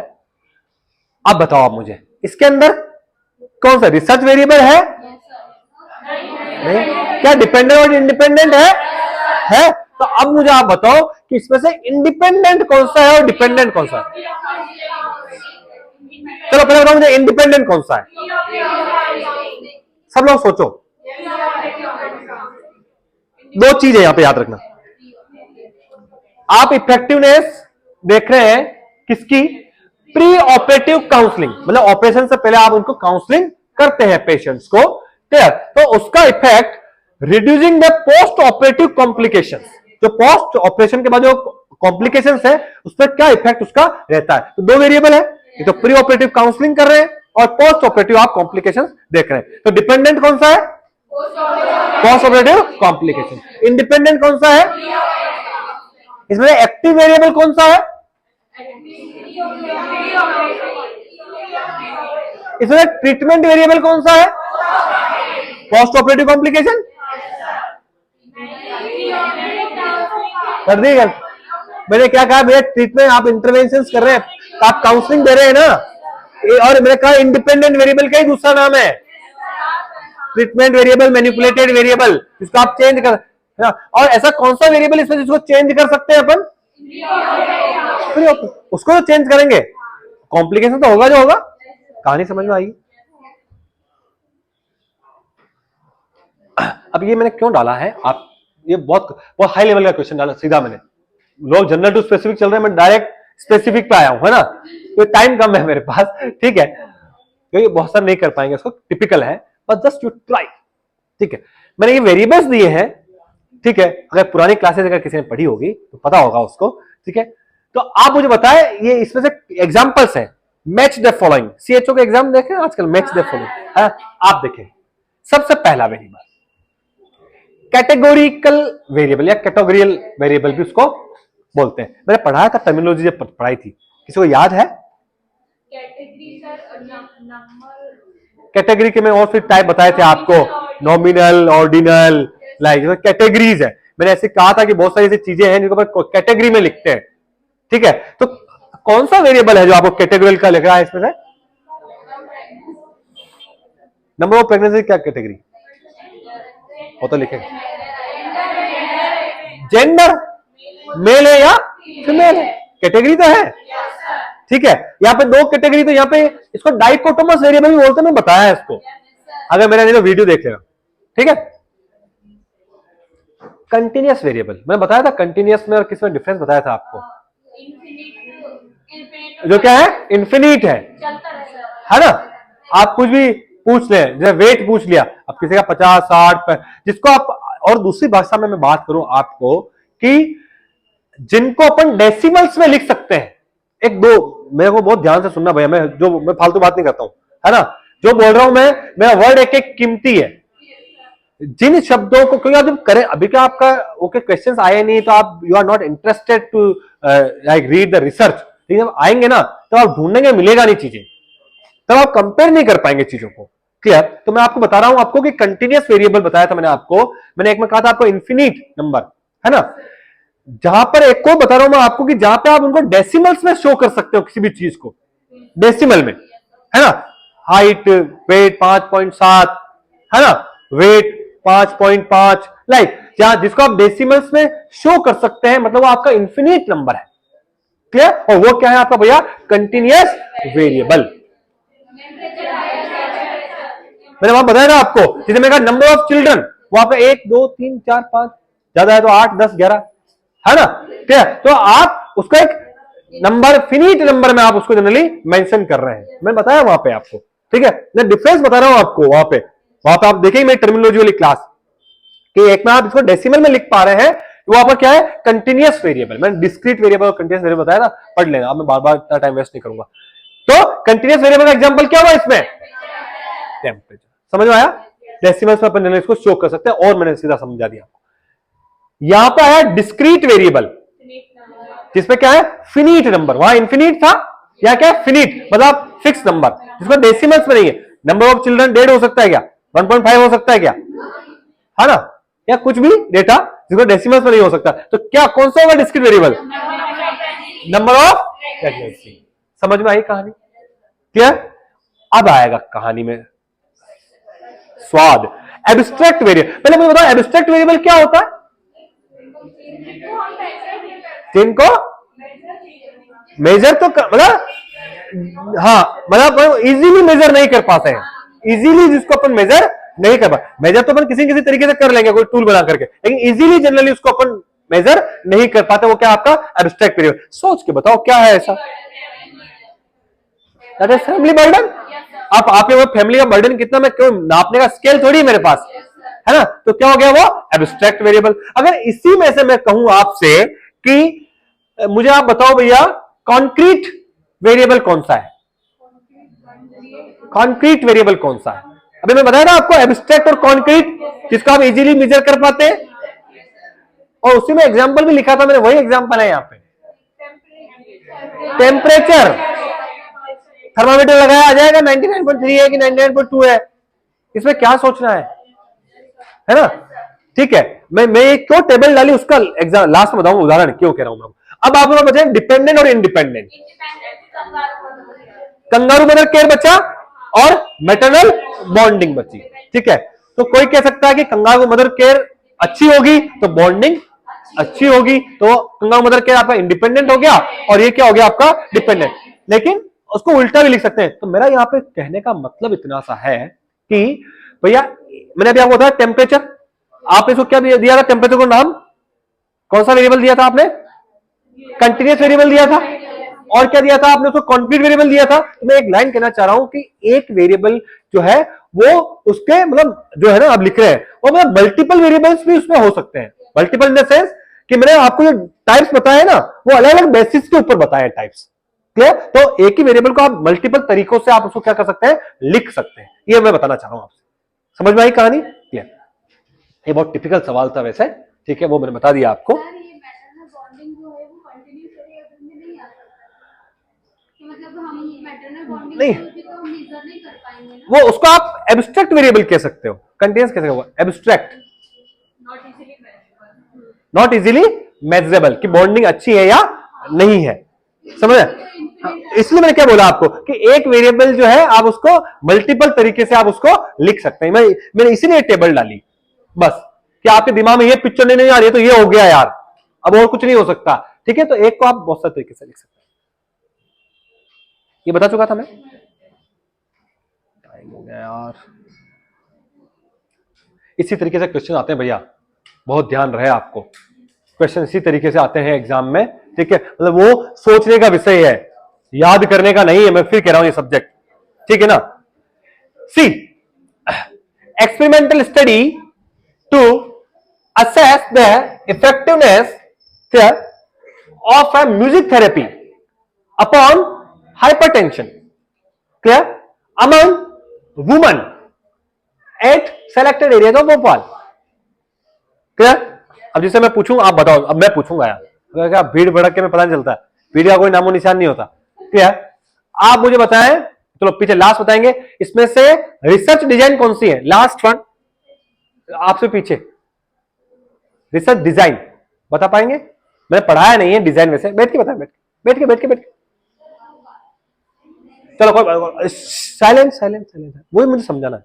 अब बताओ आप मुझे, इसके अंदर कौन सा रिसर्च वेरिएबल है? नहीं। क्या डिपेंडेंट और इंडिपेंडेंट है? तो अब मुझे आप बताओ कि इसमें से इंडिपेंडेंट कौन सा है और डिपेंडेंट कौन सा है? चलो पहले बताओ मुझे, इंडिपेंडेंट कौन सा है? सब लोग सोचो, दो चीज है यहां पे याद रखना। आप इफेक्टिवनेस देख रहे हैं किसकी? प्री ऑपरेटिव काउंसलिंग, मतलब ऑपरेशन से पहले आप उनको काउंसलिंग करते हैं पेशेंट्स को, क्लियर। तो उसका effect reducing the post operative complications, जो पोस्ट ऑपरेशन के बाद जो कॉम्प्लिकेशंस है उस पर क्या इफेक्ट उसका रहता है। तो दो वेरिएबल है, ये तो प्री ऑपरेटिव काउंसलिंग कर रहे हैं और पोस्ट ऑपरेटिव आप कॉम्प्लिकेशंस देख रहे हैं। तो डिपेंडेंट कौन सा है? Post operative complication. इंडिपेंडेंट कौन सा है? इसमें एक्टिव वेरिएबल कौन सा है? इसमें ट्रीटमेंट वेरिएबल कौन सा है? Post operative complication. कर दी गल, मैंने क्या कहा भैया, ट्रीटमेंट आप इंटरवेंशन कर रहे हैं, आप काउंसलिंग दे रहे हैं ना, और मैंने कहा इंडिपेंडेंट वेरिएबल का ही दूसरा नाम है ट्रीटमेंट वेरिएबल, मैनिपुलेटेड वेरिएबल, जिसको आप चेंज कर, है ना। और ऐसा कौन सा वेरिएबल इसमें जिसको चेंज कर सकते हैं अपन? उसको तो चेंज करेंगे, कॉम्प्लिकेशन तो होगा जो होगा। कहानी समझ में आई? अब ये मैंने क्यों डाला है, आप ये बहुत हाई लेवल का क्वेश्चन डाला सीधा मैंने, लोग जनरल टू स्पेसिफिक चल रहे हैं, मैं डायरेक्ट स्पेसिफिक पे आया हूं, है ना, तो टाइम कम है मेरे पास, ठीक है, क्योंकि बहुत सारे नहीं कर पाएंगे उसको, टिपिकल है, बस जस्ट यू ट्राई। ठीक है, मैंने ये वेरिएबल्स दिए हैं, ठीक है, अगर पुरानी क्लासेस अगर किसी ने पढ़ी होगी तो पता होगा उसको, ठीक है। तो आप मुझे बताएं, ये इसमें से एग्जांपल्स हैं, मैच द फॉलोइंग, सीएचओ के एग्जाम देखें आजकल, मैच द फॉलोइंग है, आप देखें। सबसे पहला वेरिएबल कैटेगोरिकल वेरिएबल या कैटेगोरियल वेरिएबल भी उसको बोलते हैं। मैंने पढ़ाया था टर्मिनोलॉजी जब पढ़ाई थी, किसी को याद है? कैटेगरी के में और फिर टाइप बताए थे आपको, नॉमिनल, ऑर्डिनल, लाइक कैटेगरीज है। मैंने ऐसे कहा था कि बहुत सारी ऐसी चीजें हैं जिनको कैटेगरी में लिखते हैं, ठीक है। तो कौन सा वेरिएबल है जो आपको कैटेगोरियल का लिख रहा है इसमें से? नंबर ऑफ प्रेगनेंसी क्या कैटेगरी वो तो लिखेंगे, जेंडर मेल है या फीमेल है, कैटेगरी तो है, ठीक है। यहाँ पे दो कैटेगरी, तो यहाँ पे इसको डाइकोटोमस वेरिएबल भी बोलते हैं, मैं बताया है इसको, अगर मेरा नहीं तो वीडियो देख लेना, ठीक है। कंटिन्यूअस वेरिएबल मैंने बताया था, कंटिन्यूअस में और किसमें डिफरेंस बताया था आपको, जो क्या है, इन्फिनिट है ना। आप कुछ भी पूछ ले, जैसे वेट पूछ लिया, अब किसी का 50, 60, जिसको आप, और दूसरी भाषा में मैं बात करूं आपको कि जिनको अपन डेसिमल्स में लिख सकते हैं, एक दो, मेरे को बहुत ध्यान से सुनना भैया, मैं फालतू बात नहीं करता हूं, है ना, जो बोल रहा हूं मैं, मेरा वर्ड एक एक कीमती है। जिन शब्दों को, क्योंकि आप जब करें, अभी क्या आपका ओके क्वेश्चंस आए नहीं तो आप you are not interested to like read the research, लेकिन जब आएंगे ना तो आप ढूंढेंगे, मिलेगा नहीं चीजें, तब आप कंपेयर नहीं कर पाएंगे चीजों को। क्लियर? तो मैं आपको बता रहा हूं आपको कि कंटिन्यूअस वेरिएबल बताया था मैंने आपको, मैंने एक में कहा था आपको इन्फिनिट नंबर, है ना, जहां पर एक को बता रहा हूं मैं आपको कि जहां पे आप उनको डेसिमल्स में शो कर सकते हो किसी भी चीज को, डेसिमल में, है ना, हाइट वेट 5.7, है ना, वेट 5.5, लाइक जहां जिसको आप डेसिमल्स में शो कर सकते हैं, मतलब वो आपका इन्फिनिट नंबर है। क्लियर? और वो क्या है आपका भैया? Continuous variable. मैंने वहां बताया ना आपको, जैसे मैंने कहा नंबर ऑफ चिल्ड्रन, वहां पे 1 2 3 4 5, ज्यादा है तो 8 10 11, है ना। ठीक है, तो आप उसका एक नंबर, फिनिट नंबर में आप उसको जनरली मेंशन कर रहे हैं, मैं बताया वहां पे आपको। ठीक है, मैं डिफरेंस बता रहा हूं आपको, वहां पे आप देखेंगे मेरी टर्मिनोलॉजी वाली क्लास कि एक में आप इसको डेसिमल में लिख पा रहे हैं, वहां पर क्या है? Continuous variable. मैंने डिस्क्रीट वेरिएबल और कंटिन्यूअस वेरिएबल बताया ना, पढ़ लेना, अब मैं बार बार इतना टाइम वेस्ट नहीं करूंगा। तो कंटिन्यूअस वेरिएबल का एग्जांपल क्या हुआ इसमें? टेम्परेचर। समझ में आया? डेसिमल्स में अपन इसको शो कर सकते हैं, और मैंने सीधा समझा दिया आपको। यहां पर आया डिस्क्रीट वेरिएबल, जिसमें क्या है? Finite number. वहां इन्फिनिट था, या क्या है? फिनिट, मतलब फिक्स नंबर, जिसमें डेसिमल्स में नहीं है। नंबर ऑफ चिल्ड्रन 1.5 हो सकता है क्या? 1.5 हो सकता है क्या? है ना, या कुछ भी डेटा जिसको डेसिमल्स में नहीं हो सकता, तो क्या कौन सा होगा discrete variable? Number of pregnancy. समझ में आई कहानी? क्लियर? अब आएगा कहानी में स्वाद। एब्स्ट्रैक्ट वेरिएबल, पहले मुझे बताओ एब्स्ट्रैक्ट वेरिएबल क्या होता है? जिनको मेजर तो मतलब, हाँ, मतलब इजीली मेजर नहीं कर पाते हैं, इजीली जिसको अपन मेजर नहीं कर पाते। मेजर तो अपन किसी तरीके से कर लेंगे कोई टूल बना करके, लेकिन इजीली जनरली उसको अपन मेजर नहीं कर पाते। वो क्या आपका? Abstract variable. सोच के बताओ क्या है ऐसा? That is family burden. आप ये फैमिली का बर्डन कितना, मैं क्यों नापने का स्केल थोड़ी है मेरे पास, है ना। तो क्या हो गया वो? Abstract variable. अगर इसी में से मैं कहूं आपसे कि मुझे आप बताओ भैया कॉन्क्रीट वेरिएबल कौन सा है? कॉन्क्रीट वेरिएबल कौन सा है? अभी मैं बताया ना आपको, एब्स्ट्रैक्ट और कॉन्क्रीट, जिसको आप इजीली मेजर कर पाते हैं, और उसी में एग्जांपल भी लिखा था मैंने, वही एग्जांपल है यहां पे। टेम्परेचर, थर्मामीटर लगाया आ जाएगा 99.3 है कि 99.2 है, इसमें क्या सोचना है ना। ठीक है, मैं क्यों टेबल डाली उसका एग्जाम लास्ट में बताऊंगा, उदाहरण क्यों कह रहा हूं मैं। अब आप लोग बचे डिपेंडेंट और इंडिपेंडेंट। कंगारू मदर केयर बचा और मैटरनल बॉन्डिंग बची। ठीक है, तो कोई कह सकता है कि कंगारू मदर केयर अच्छी होगी तो बॉन्डिंग अच्छी होगी, तो कंगारू मदर केयर आपका इंडिपेंडेंट हो गया और ये क्या हो गया आपका? डिपेंडेंट। लेकिन उसको उल्टा भी लिख सकते हैं। तो मेरा यहां पे कहने का मतलब इतना सा है कि भैया, मैंने अभी आपको बताया टेम्परेचर, आपने इसको क्या दिया था? टेम्परेचर को नाम कौन सा वेरिएबल दिया था आपने? कंटिन्यूअस वेरिएबल दिया था। और क्या दिया था आपने? उसको कॉन्क्रीट वेरिएबल दिया था। तो मैं एक लाइन कहना चाह रहा हूं कि एक वेरिएबल जो है वो उसके मतलब जो है ना आप लिख रहे हैं, वो मतलब मल्टीपल वेरिएबल्स भी उसमें हो सकते हैं। मल्टीपल इन द सेंस कि मैंने आपको जो टाइप्स बताए ना, वो अलग अलग बेसिस के ऊपर बताए टाइप्स। क्लियर? तो एक ही वेरिएबल को आप मल्टीपल तरीकों से आप उसको क्या कर सकते हैं? लिख सकते हैं। ये मैं बताना चाह रहा हूं आपसे। समझ में आई कहानी? क्लियर? ये बहुत टिपिकल सवाल था वैसे, ठीक है, वो मैंने बता दिया आपको। मतलब हम मैटरनल बॉन्डिंग नहीं, तो हम मेजर नहीं कर पाएंगे ना? वो उसको आप एब्स्ट्रैक्ट वेरिएबल कह सकते हो, कंटिन्यूअस कह सकते हो, एब्स्ट्रैक्ट, नॉट इजीली मेजरेबल, कि बॉन्डिंग अच्छी है या नहीं है। समझ? इसलिए मैंने क्या बोला आपको कि एक वेरिएबल जो है आप उसको मल्टीपल तरीके से आप उसको लिख सकते हैं। मैंने इसीलिए टेबल डाली, बस कि आपके दिमाग में ये पिक्चर नहीं आ रही है तो ये हो गया यार, अब और कुछ नहीं हो सकता। ठीक है, तो एक को आप बहुत सारे तरीके से लिख सकते हैं। ये बता चुका था मैं, टाइम हो गया यार। इसी तरीके से क्वेश्चन आते हैं भैया, बहुत ध्यान रहे आपको, क्वेश्चन इसी तरीके से आते हैं एग्जाम में। ठीक है, मतलब वो सोचने का विषय है, याद करने का नहीं है। मैं फिर कह रहा हूं ये सब्जेक्ट, ठीक है ना। See, experimental study to assess the effectiveness of a music therapy upon hypertension, clear, among woman at selected areas of Bhopal, clear. अब जिसे मैं पूछूं आप बताओ, अब मैं पूछूंगा यार, क्या भीड़ भड़क के में पता नहीं चलता, भीड़ का कोई नामो निशान नहीं होता, क्लियर। आप मुझे बताएं, चलो पीछे लास्ट बताएंगे, इसमें से रिसर्च डिजाइन कौन सी है, लास्ट वन आपसे पीछे, रिसर्च डिजाइन बता पाएंगे? मैंने पढ़ाया नहीं है डिजाइन, वैसे बैठ के बताएं, बैठ के चलो कोई साइलेंट साइलेंट साइलेंट, वही मुझे समझाना है।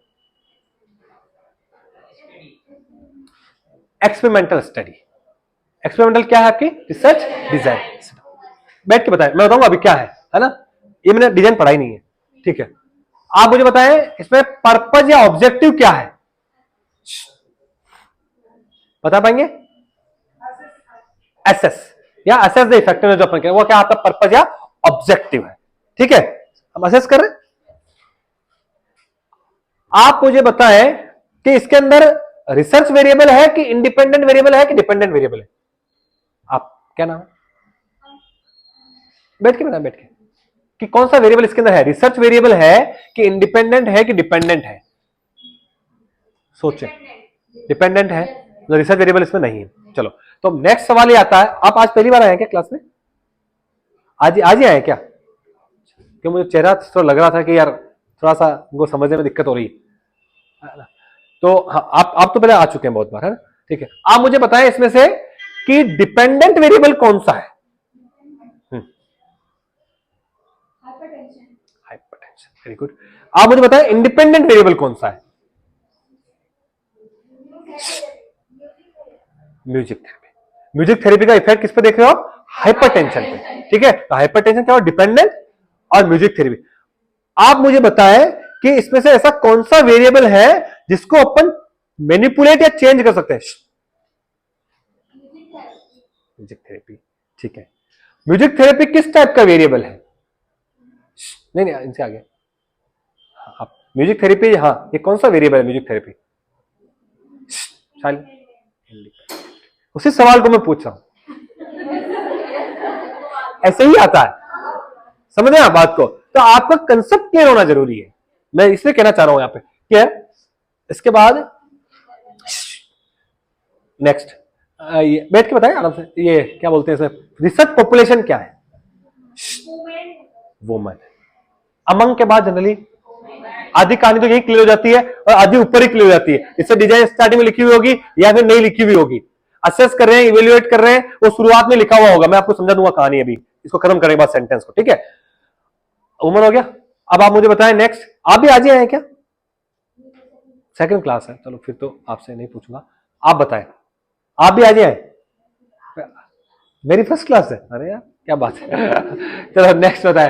एक्सपेरिमेंटल स्टडी, एक्सपेरिमेंटल क्या है आपकी, रिसर्च डिजाइन, बैठ के बताएं, मैं बताऊंगा अभी क्या है ना, ये मैंने डिजाइन पढ़ाई नहीं है, ठीक है। आप मुझे बताएं इसमें पर्पज या ऑब्जेक्टिव क्या है, बता पाएंगे? एसेस या असेस द इफेक्टिवनेस जो अपन कह रहे हैं, वो क्या आपका पर्पज या ऑब्जेक्टिव है, ठीक है। हम असेस कर रहे हैं। आप मुझे बताएं कि इसके अंदर रिसर्च वेरिएबल है कि इंडिपेंडेंट वेरिएबल है कि डिपेंडेंट वेरिएबल है, आप क्या नाम है, बैठ के बताएं, बैठ के, कि कौन सा वेरिएबल इसके अंदर है, रिसर्च वेरिएबल है कि इंडिपेंडेंट है कि डिपेंडेंट है, सोचें। डिपेंडेंट है, रिसर्च वेरिएबल इसमें नहीं है। चलो तो नेक्स्ट सवाल ये आता है, आप आज पहली बार आए हैं क्या क्लास में, आज ही आए हैं क्या? क्यों मुझे चेहरा तो लग रहा था कि यार थोड़ा सा उनको समझने में दिक्कत हो रही है, तो हाँ, आप तो पहले आ चुके हैं बहुत बार, है ना, ठीक है। आप मुझे बताएं इसमें से कि डिपेंडेंट वेरिएबल कौन सा है, हाइपरटेंशन, वेरी गुड। आप मुझे बताएं इंडिपेंडेंट वेरिएबल कौन सा है, म्यूजिक थेरेपी। म्यूजिक थेरेपी का इफेक्ट किस पे देख रहे हो आप, हाइपरटेंशन पे, ठीक है। तो हाइपरटेंशन क्या हो, डिपेंडेंट और म्यूजिक थेरेपी। आप मुझे बताएं कि इसमें से ऐसा कौन सा वेरिएबल है जिसको अपन मैनिपुलेट या चेंज कर सकते हैं, म्यूजिक थेरेपी, ठीक है। म्यूजिक थेरेपी किस टाइप का वेरिएबल है, नहीं इनसे आगे, आप म्यूजिक थेरेपी, हाँ ये कौन सा वेरिएबल है म्यूजिक थेरेपी, उसी सवाल को मैं पूछ रहा हूं, ऐसे ही आता है, समझ रहे हैं आप बात को, तो आपका कंसेप्ट क्लियर होना जरूरी है, मैं इसलिए कहना चाह रहा हूं यहां पे, क्लियर। इसके बाद नेक्स्ट बैठ के बताएं आराम से, ये क्या बोलते हैं सर, रिसर्च पॉपुलेशन क्या है, वुमेन। अमंग के बाद जनरली आधी कहानी तो यही क्लियर हो जाती है और आधी ऊपर ही क्लियर हो जाती है, इससे डिजाइन स्टार्टिंग में लिखी हुई होगी या फिर नहीं लिखी हुई होगी, असेस कर रहे हैं, इवेल्युएट कर रहे हैं, वो शुरुआत में लिखा हुआ होगा, मैं आपको समझा दूंगा कहानी अभी, इसको खत्म करने के बाद सेंटेंस को, ठीक है। वुमन हो गया। अब आप मुझे बताएं नेक्स्ट, आप भी आज ही आए हैं क्या, सेकंड क्लास है, चलो फिर तो आपसे नहीं पूछूंगा, आप बताएं, आप भी आज ही आए, मेरी फर्स्ट क्लास है, अरे यार क्या बात है चलो नेक्स्ट बताएं,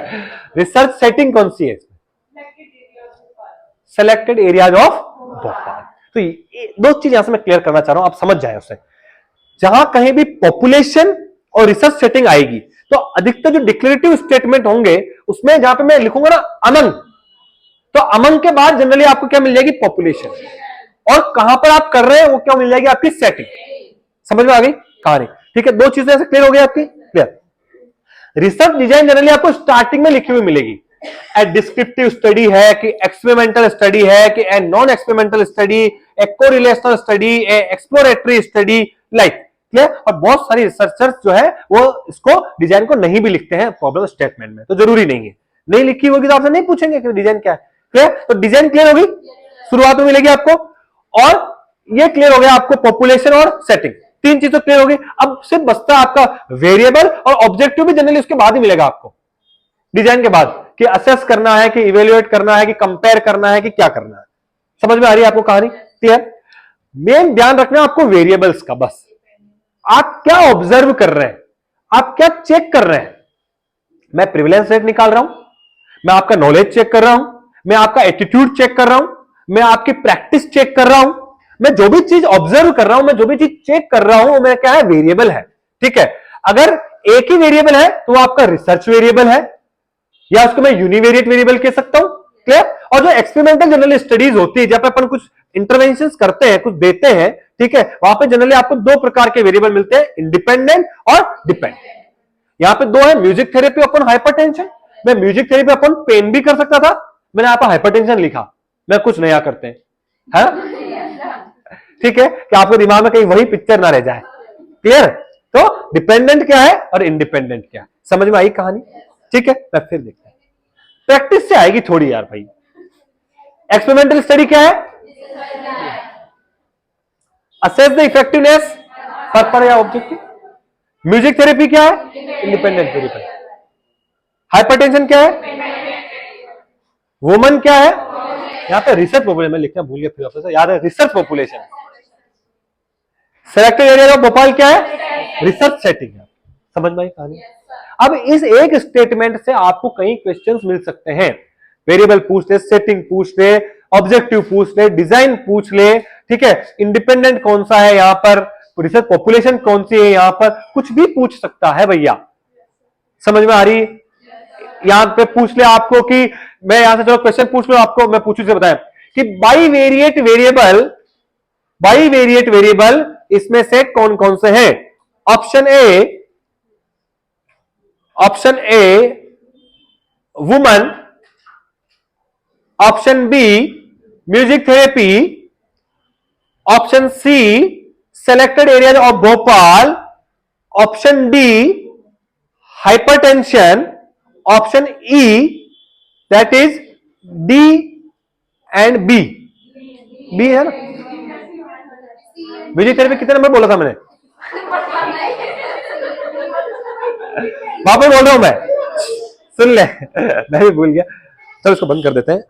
रिसर्च सेटिंग कौन सी है, सेलेक्टेड एरियाज ऑफ भोपाल। तो दो चीज यहां से मैं क्लियर करना चाह रहा हूं, आप समझ जाए उससे, जहां कहीं भी पॉपुलेशन और रिसर्च सेटिंग आएगी तो अधिकतर जो डिक्लेरेटिव स्टेटमेंट होंगे उसमें जहां पे मैं लिखूंगा ना अमंग, तो अमंग के बाद जनरली आपको क्या मिल जाएगी, पॉपुलेशन, और कहां पर आप कर रहे हैं वो क्या मिल जाएगी, आपकी सेटिंग। समझ में आ गई कहानी, ठीक है। दो चीजें ऐसे क्लियर हो गई आपकी, क्लियर। रिसर्च डिजाइन जनरली आपको स्टार्टिंग में लिखी हुई मिलेगी, ए डिस्क्रिप्टिव स्टडी है कि एक्सपेरिमेंटल स्टडी है कि a non experimental study, A correlational study, A exploratory study, like, clear. और बहुत सारी रिसर्चर्स जो है वो इसको डिजाइन को नहीं भी लिखते हैं प्रॉब्लम स्टेटमेंट में, तो जरूरी नहीं है, नहीं लिखी होगी तो आपसे नहीं पूछेंगे कि डिजाइन क्या है, क्लियर। तो डिजाइन क्लियर होगी, शुरुआत में मिलेगी आपको, और ये क्लियर हो गया आपको पॉपुलेशन और सेटिंग, तीन चीज तो क्लियर हो गई। अब सिर्फ बचता है आपका वेरिएबल, और ऑब्जेक्टिव भी जनरली उसके बाद ही मिलेगा आपको, डिजाइन के बाद, कि असेस करना है कि इवेल्युएट करना है कि कंपेयर करना है कि क्या करना है। समझ में आ रही है आपको कहानी, क्लियर। मेन ध्यान रखना आपको वेरिएबल्स का, बस आप क्या ऑब्जर्व कर रहे हैं, आप क्या चेक कर रहे हैं। मैं प्रिविलेंस रेट निकाल रहा हूं, मैं आपका नॉलेज चेक कर रहा हूं, मैं आपका एटीट्यूड चेक कर रहा हूं, मैं आपकी प्रैक्टिस चेक कर रहा हूं, मैं जो भी चीज ऑब्जर्व कर रहा हूं, मैं जो भी चीज चेक कर रहा हूं, मैं क्या है, वेरिएबल है, ठीक है। अगर एक ही वेरिएबल है तो वो आपका रिसर्च वेरिएबल है, या उसको मैं यूनिवेरिएट वेरिएबल कह सकता हूं, क्लियर। और जो एक्सपेरिमेंटल जनरली स्टडीज होती है, जब अपन कुछ इंटरवेंशंस करते हैं, कुछ देते हैं, ठीक है, वहां पे जनरली आपको दो प्रकार के वेरिएबल मिलते हैं, इंडिपेंडेंट और डिपेंडेंट। यहां पे दो है, म्यूजिक थेरेपी अपन हाइपरटेंशन। मैं म्यूजिक थेरेपी अपन पेन भी कर सकता था, मैंने यहाँ पर हाइपरटेंशन लिखा। मैं कुछ नया करते हैं, ठीक है, कि आपके दिमाग में कहीं वही पिक्चर ना रह जाए। क्लियर? तो डिपेंडेंट क्या है और इंडिपेंडेंट क्या है, समझ में आई कहानी? ठीक है, मैं फिर देखता हूं, प्रैक्टिस से आएगी थोड़ी यार भाई। एक्सपेरिमेंटल स्टडी क्या है? असेस द इफेक्टिवनेस पर्पस या ऑब्जेक्टिव। म्यूजिक थेरेपी क्या है? Independent therapy. हाइपरटेंशन क्या है? वुमन क्या है? यहां पे रिसर्च पॉपुलेशन, मैं लिखना भूल गया, फिर वापस याद है, research population. Selected area of Bhopal क्या है? रिसर्च सेटिंग है। समझ में आई कहानी? अब इस एक स्टेटमेंट से आपको कई क्वेश्चंस मिल सकते हैं। वेरिएबल पूछ ले, सेटिंग पूछ ले, ऑब्जेक्टिव पूछ ले, डिजाइन पूछ ले, ठीक है, इंडिपेंडेंट कौन सा है यहां पर, रिसर्च पॉपुलेशन कौन सी है यहां पर, कुछ भी पूछ सकता है भैया। समझ में आ रही? यहां पे पूछ ले आपको कि मैं यहां से जो क्वेश्चन पूछ लो आपको, मैं पूछू से बताएं कि बाईवेरिएट वेरिएबल इसमें से कौन कौन से हैं? Option A woman, option B music therapy, option C selected area of Bhopal, option D hypertension, option E that is D and B. B है ना? म्यूजिक थेरेपी कितने नंबर बोला था मैंने? वापस बोल रहा हूं मैं, सुन ले। मैं भी भूल गया, चलो इसको बंद कर देते हैं।